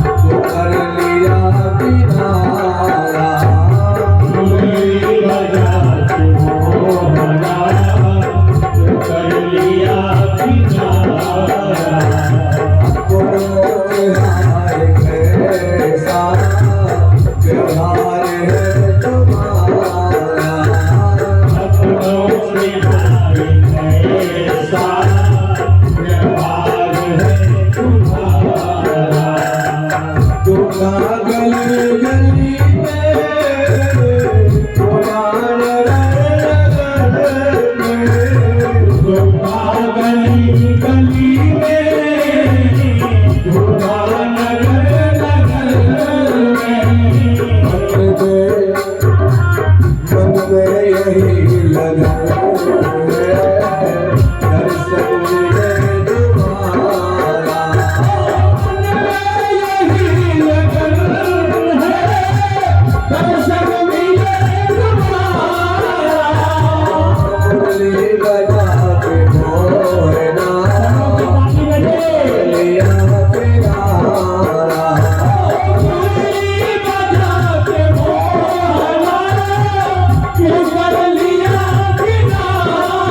तो कर लिया किनारा। मुरली बजा के भोरना तो कर लिया किनारा। हाय कैसा व्यवहार है तुम्हारा। कैसा व्यवहार है तुम्हारा। तुम्हारा गली गली में पुराना गली गली में पुराना नगर मन में यही लगा दर्शन मिले तुम्हारा। यही लगन है दर्शन मिले तुम्हारा। मुरली बजा के भोरना लिया किनारा। मुरली बजा के भोरना कर लिया किनारा।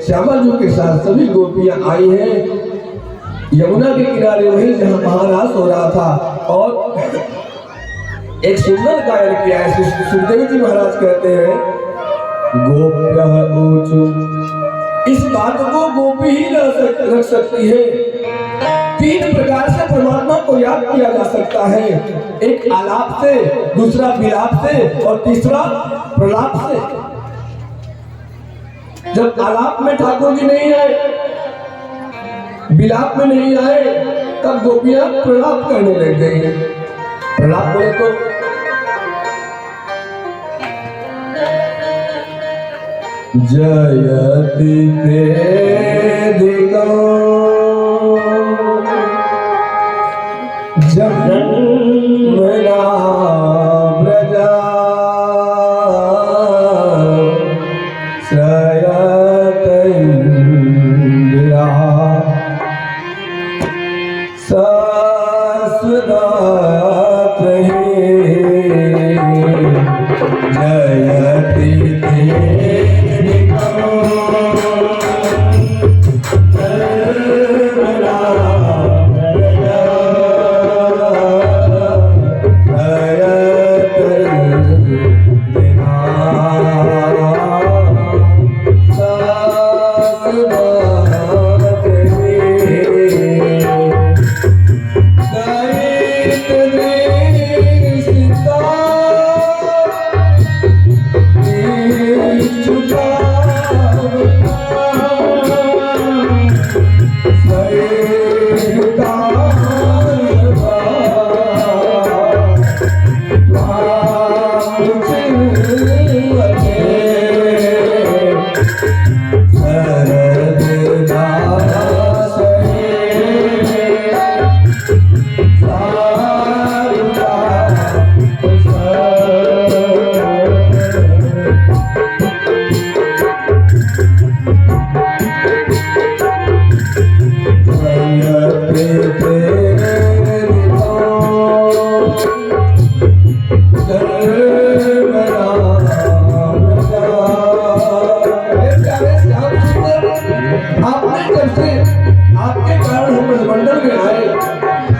श्यामा जी के साथ सभी गोपियां आई हैं यमुना के किनारे, वहीं जहां महारास हो रहा था। और एक सुंदर गायन किया है। सुखदेव जी महाराज कहते हैं, गोप्य ऊंचू, इस बात को गोपी ही रख सकती है। तीन प्रकार से परमात्मा को याद किया जा सकता है, एक आलाप से, दूसरा विलाप से और तीसरा प्रलाप से। जब आलाप में ठाकुर जी नहीं आए, विलाप में नहीं आए, तब गोपियां प्रलाप करने लग गई। प्रलाप बोले तो जयति तेदिगो जन्मना व्रजा श्रयतैन्द्रिया सस्वदात्रहे जयति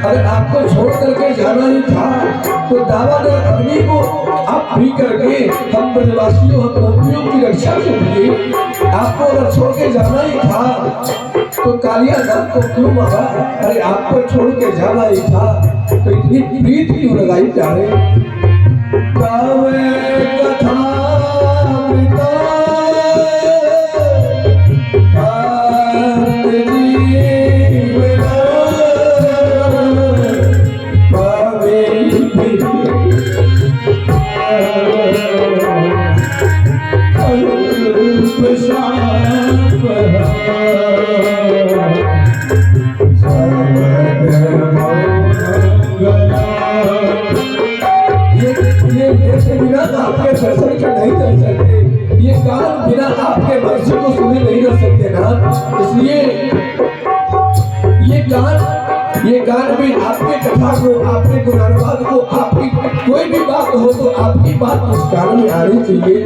अगर आपको छोड़ करके जाना ही था तो दावादार अग्नि को आप फ्री करके हम ब्रजवासियों हम गोपियों की रक्षा के लिए आपको अगर छोड़ के जाना ही था तो कालिया नाम को क्यों मारा? अरे आपको छोड़ के जाना ही था तो इतनी प्रीत क्यों लगाई जा रहे? कथा आपके दर्शन का नहीं कर सकते, ये गान बिना आपके मर्जी को सुने नहीं कर सकते ना। इसलिए ये गान भी आपके कथा को, आपके गुणानुवाद को, आपकी कोई भी बात हो तो आपकी बात उस गान में आनी चाहिए।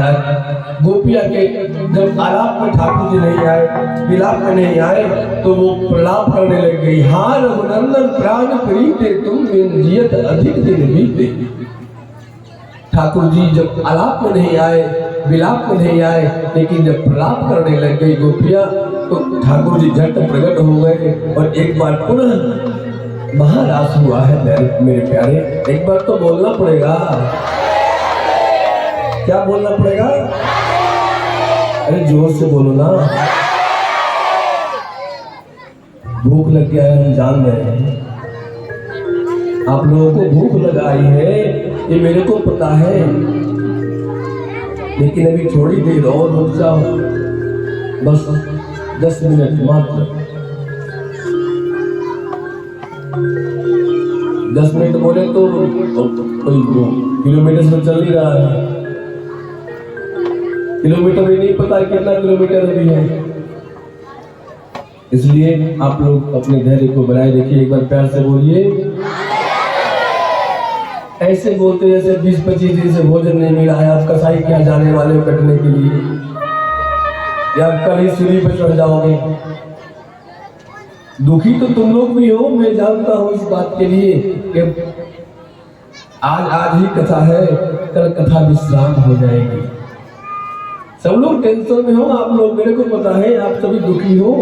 महाराज गोपिया के जब आलाप में ठाकुर जी नहीं आए, विलाप में नहीं आए, तो वो प्रलाप करने लग गई। हां रघुनंदन प्राण प्रीते तुम बिन जियत अधिक दिन बीते। ठाकुर जी जब आलाप में नहीं आए, विलाप में नहीं आए, लेकिन जब प्रलाप करने लग गई गोपिया, तो ठाकुर जी झट प्रकट हो गए और एक बार पुनः महारास हुआ है। मेरे प्यारे, एक बार तो बोलना पड़ेगा। क्या बोलना पड़ेगा? अरे जोर से बोलो ना। भूख लग गया है, हम जान रहे हैं। आप लोगों को भूख लगाई है, ये मेरे को पता है, लेकिन अभी थोड़ी देर और रुक जाओ, बस 10 मिनट मात्र। 10 मिनट बोले तो कोई किलोमीटर से चल नहीं रहा है, किलोमीटर भी नहीं पता कितना किलोमीटर अभी है। इसलिए आप लोग अपने धैर्य को बनाए रखिए। एक बार प्यार से बोलिए। ऐसे बोलते जैसे 20-25 दिन से भोजन नहीं मिला है, आप कसाई क्या जाने वाले हो कटने के लिए, या कल ही सूली पर चढ़ जाओगे। दुखी तो तुम लोग भी हो, मैं जानता हूं इस बात के लिए कि आज ही कथा है, कल कथा विश्राम हो जाएगी। सब लोग टेंशन में हो, आप लोग, मेरे को पता है आप सभी दुखी हो,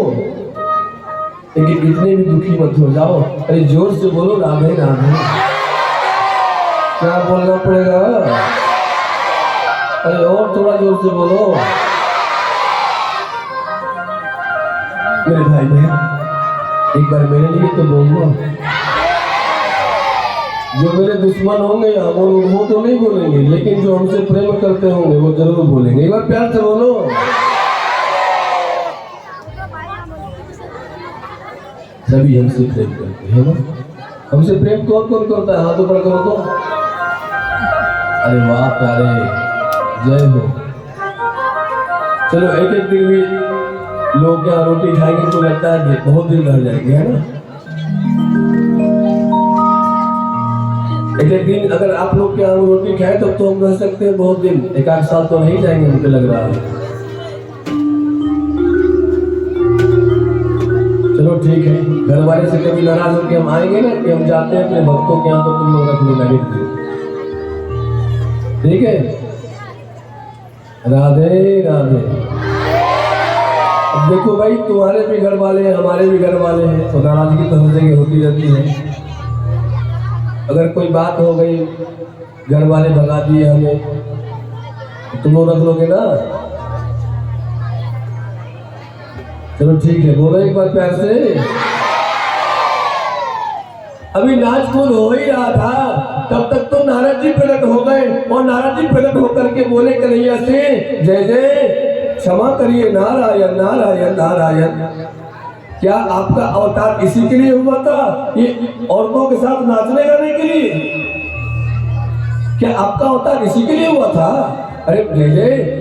लेकिन इतने भी दुखी मत हो जाओ। अरे जोर से बोलो राधे राधे। क्या बोलना पड़ेगा? अरे और थोड़ा जोर से बोलो। मेरे भाई बहन, एक बार मेरे लिए तो बोलना। जो मेरे दुश्मन होंगे वो तो नहीं बोलेंगे, लेकिन जो हमसे प्रेम करते होंगे वो जरूर बोलेंगे। एक बार प्यार से बोलो। सभी हमसे प्रेम करते हैं ना। हमसे प्रेम कौन कौन करता है? हाथ ऊपर करो तो। अरे वाह प्यारे, जय हो। चलो एक दिन भी लोग यहाँ रोटी खाएंगे तो लगता है बहुत दिन रह जाएंगे, है ना। एक दिन अगर आप लोग के यहाँ रोटी खाए तो हम रह सकते हैं बहुत दिन, 1-8 साल तो नहीं जाएंगे, मुझे लग रहा है। चलो ठीक है, घर वाले से कभी नाराज होकर हम आएंगे ना कि हम जाते हैं अपने भक्तों के यहाँ, तो तुम लोग रख लेना गिफ्ट। ठीक है, राधे राधे। अब देखो भाई, तुम्हारे भी घर वाले हैं, हमारे भी घर वाले हैं, तो नाराजगी तो हर जगह होती रहती है। अगर कोई बात हो गई, घर वाले भगा दिए हमें, तुम लोग रख लोगे ना। चलो ठीक है, बोलो एक बार प्यार से। अभी नाच कूद हो ही रहा था, तब तक तो नारद जी प्रकट हो गए, और नारद जी प्रकट होकर के बोले कन्हैया से, जय जय, क्षमा करिए नारायण नारायण नारायण। क्या आपका अवतार इसी के लिए हुआ था, ये औरतों के साथ नाचने गाने के लिए? क्या आपका अवतार इसी के लिए हुआ था? अरे जय जय,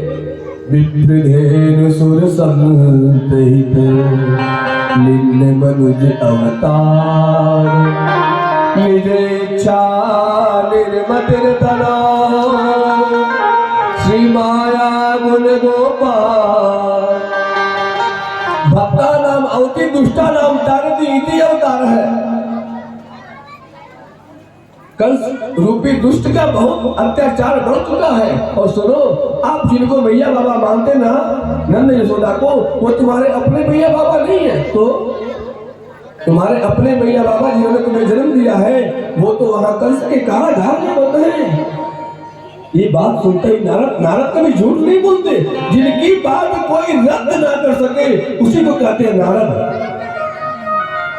विप्रधेनु सुर संतहित निम्न मनुज अवतार, निज इच्छा निर्मतिर तना, श्री माया गुण गोपाल। भक्ता नाम अवति, दुष्टा नाम तारती, इति अवतार है। कंस रूपी दुष्ट का बहुत अत्याचार बढ़ चुका है। और सुनो, आप जिनको मैया बाबा मानते ना, नंद यशोदा को, वो तुम्हारे अपने मैया बाबा नहीं है। तो तुम्हारे अपने मैया बाबा जिन्होंने तुम्हें जन्म दिया है, वो तो वहां कंस के कारागार में बंद हैं। ये बात सुनते ही नारद कभी झूठ नहीं बोलते। जिनकी बात कोई रद्द ना कर सके उसी को कहते हैं नारद।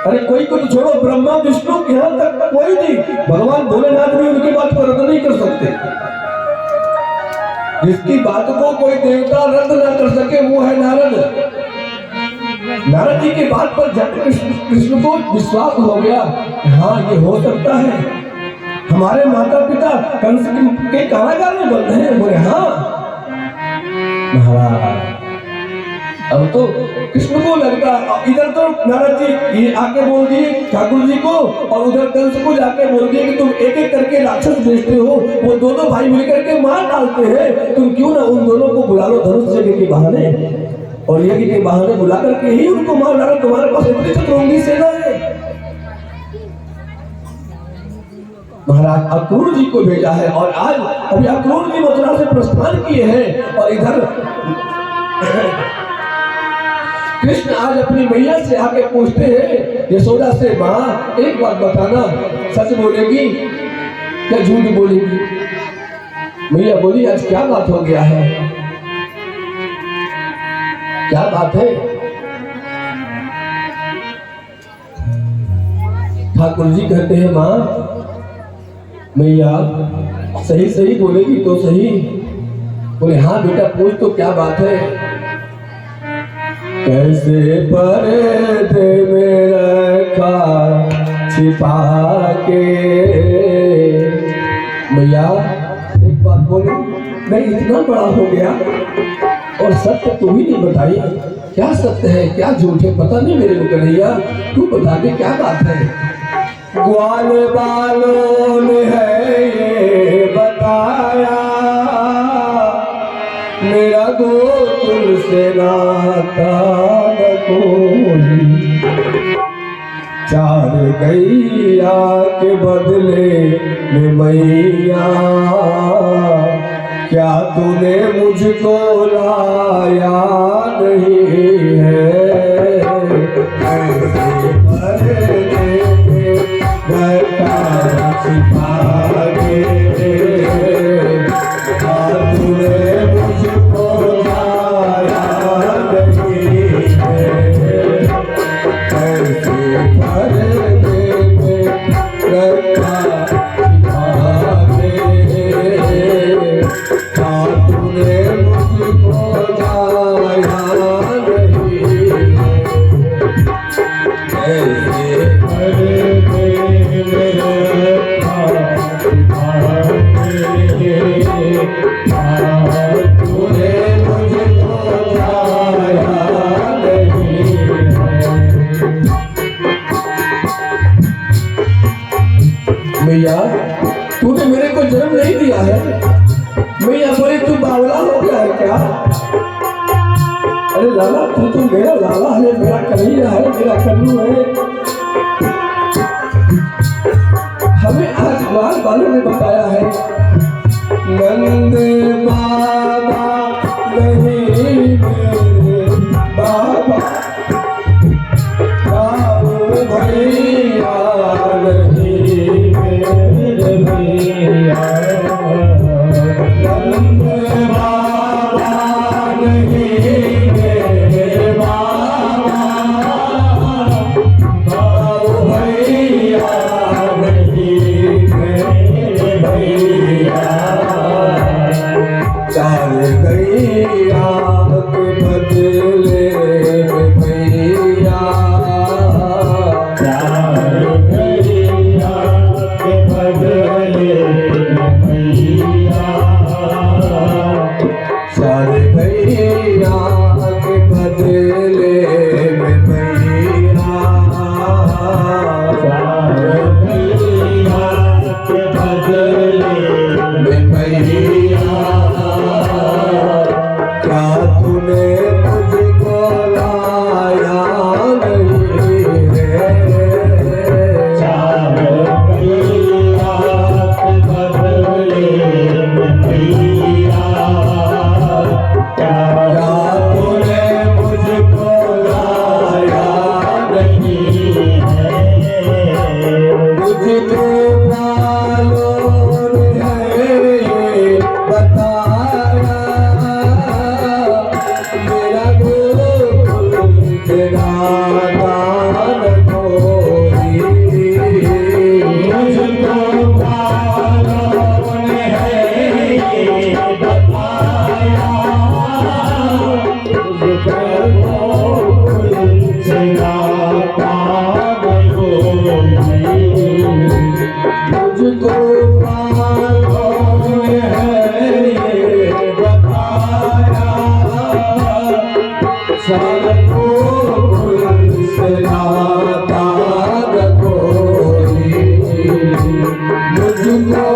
अरे कोई को तो छोड़ो, ब्रह्मा विष्णु यहाँ तक कोई नहीं, भगवान भोलेनाथ भी उनकी बात को रद्द नहीं कर सकते। जिसकी बात को कोई देवता रद्द ना कर सके वो है नारद। नारद जी की बात पर कृष्ण को विश्वास हो गया, हाँ ये हो सकता है, हमारे माता पिता कंस के कारागार में बंद हैं। बोले हाँ महाराज, अब तो कृष्ण को लगता है, इधर तो नारद जी ये आके बोल दिए ठाकुर जी को, और उधर कंस को जाके बोल दिए कि तुम एक एक करके राक्षस भेजते हो, वो दोनों भाई मिलकर के मार डालते हैं, तुम क्यों ना उन दोनों को बुला लो धनुष यज्ञ के बहाने, और यज्ञ के बहाने बुला करके ही उनको मार डालो, तुम्हारे पास इतनी चतुरंगी सेना है। महाराज अक्रूर जी को भेजा है, और आज अभी अक्रूर जी मथुरा से प्रस्थान किए हैं, और इधर कृष्ण आज अपनी मैया से आके पूछते हैं यशोदा से, माँ एक बात बताना, सच बोलेगी क्या झूठ बोलेगी? मैया बोली आज क्या बात हो गया है, क्या बात है? ठाकुर जी कहते हैं माँ मैया सही सही बोलेगी तो सही। बोले हाँ बेटा पूछ तो क्या बात है? कैसे पर्दे में रखा छिपा के, मैया एक बात बोलो, मैं इतना बड़ा हो गया और सत्य तू ही नहीं बताई, क्या सत्य है क्या झूठ है पता नहीं मेरे को कन्हैया, तू बता दे क्या बात है? ग्वाल बालों ने है ये बताया, मेरा गोकुल से नाता न कोई, चार गैया के बदले में मैया, क्या तूने मुझको लाया नहीं है? ऐसे पर्दे में रखा छिपा के, तूने मुझको लाया नहीं है। ऐसे पर्दे में रखा छिपा के, तूने मुझको लाया नहीं है। ऐसे पर्दे में रखा छिपा के, तूने मुझको लाया नहीं है। मैया तूने मेरे को जन्म नहीं दिया है। मैया बोले तू बावला हो गया है क्या? अरे लाला तू तो मेरा लाला है, मेरा कन्हैया है, मेरा कन्नू है। हमें आज ग्वाल वालों ने बताया है नंद बाबा नहीं मेरे बाबा, बाबू भैया नहीं मेरे भैया, नंद बाबा नहीं मेरे बाबा, बाबू भैया नहीं मेरे भैया, चार गैया के बदले में भैया, चार गैया के बदले में भैया, चार गैया के बदले में भैया, चार गैया के बदले में भैया, क्या तूने मुझको लाया नहीं है? चार गैया के बदले में भैया, क्या सबको से नाता रखोगी मुझको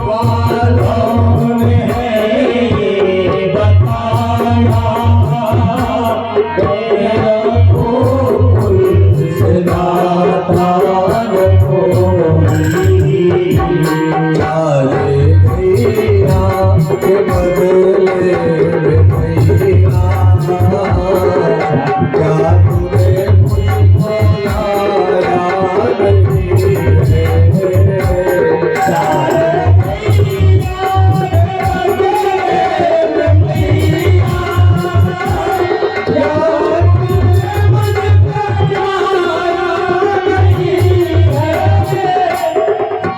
वालों ने बताया रखो से नाता रखोगी चाहे भैया के बदले में भैया क्या तुम्हें मुझको लाया नहीं है चाहे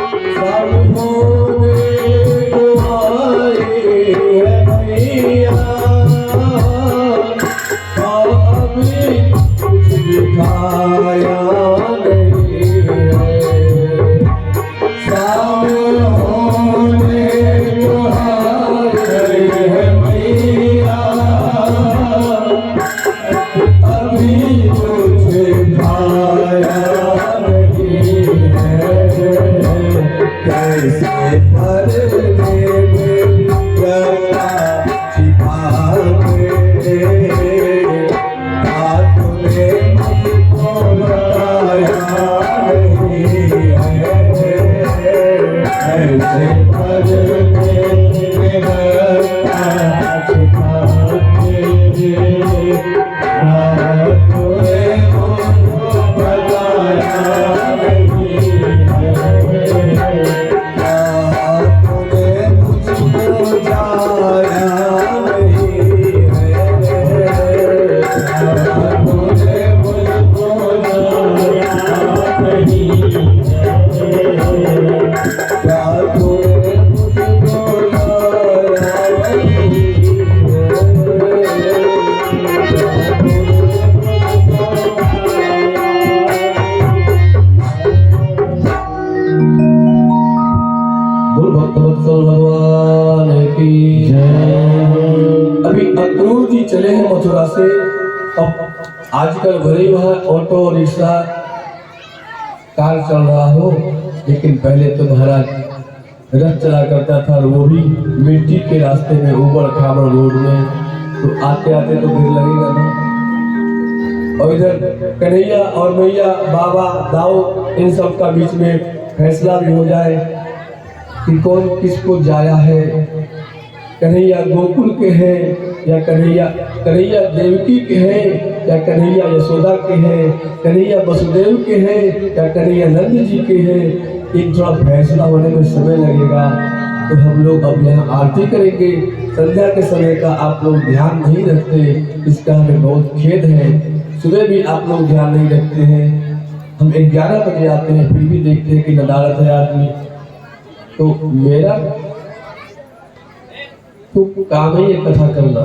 अभी अक्रूर जी चले हैं मथुरा से। अब आजकल भले ही वहाँ ऑटो रिक्शा कार चल रहा हो, लेकिन पहले तो महाराज रथ चला करता था, और वो भी मिट्टी के रास्ते में, ऊबड़ खाबड़ रोड में। तो आते आते तो भीड़ लगेगा ना। और इधर कन्हैया और मैया बाबा दाऊ इन सब का बीच में फैसला भी हो जाए कि कौन किसको जाया है। कन्हैया गोकुल के हैं या कन्हैया देवकी के हैं या कन्हैया यशोदा के हैं, कन्हैया वसुदेव के हैं या कन्हैया नंद जी के हैं। एक थोड़ा फैसला होने में समय लगेगा। तो हम लोग अब यहाँ आरती करेंगे। संध्या के समय का आप लोग ध्यान नहीं रखते, इसका हमें बहुत खेद है। सुबह भी आप लोग ध्यान नहीं रखते हैं। हम 11 बजे आते हैं, फिर भी देखते हैं कि नदारत है आदमी। तो मेरा तो काम ही ये कथा करना।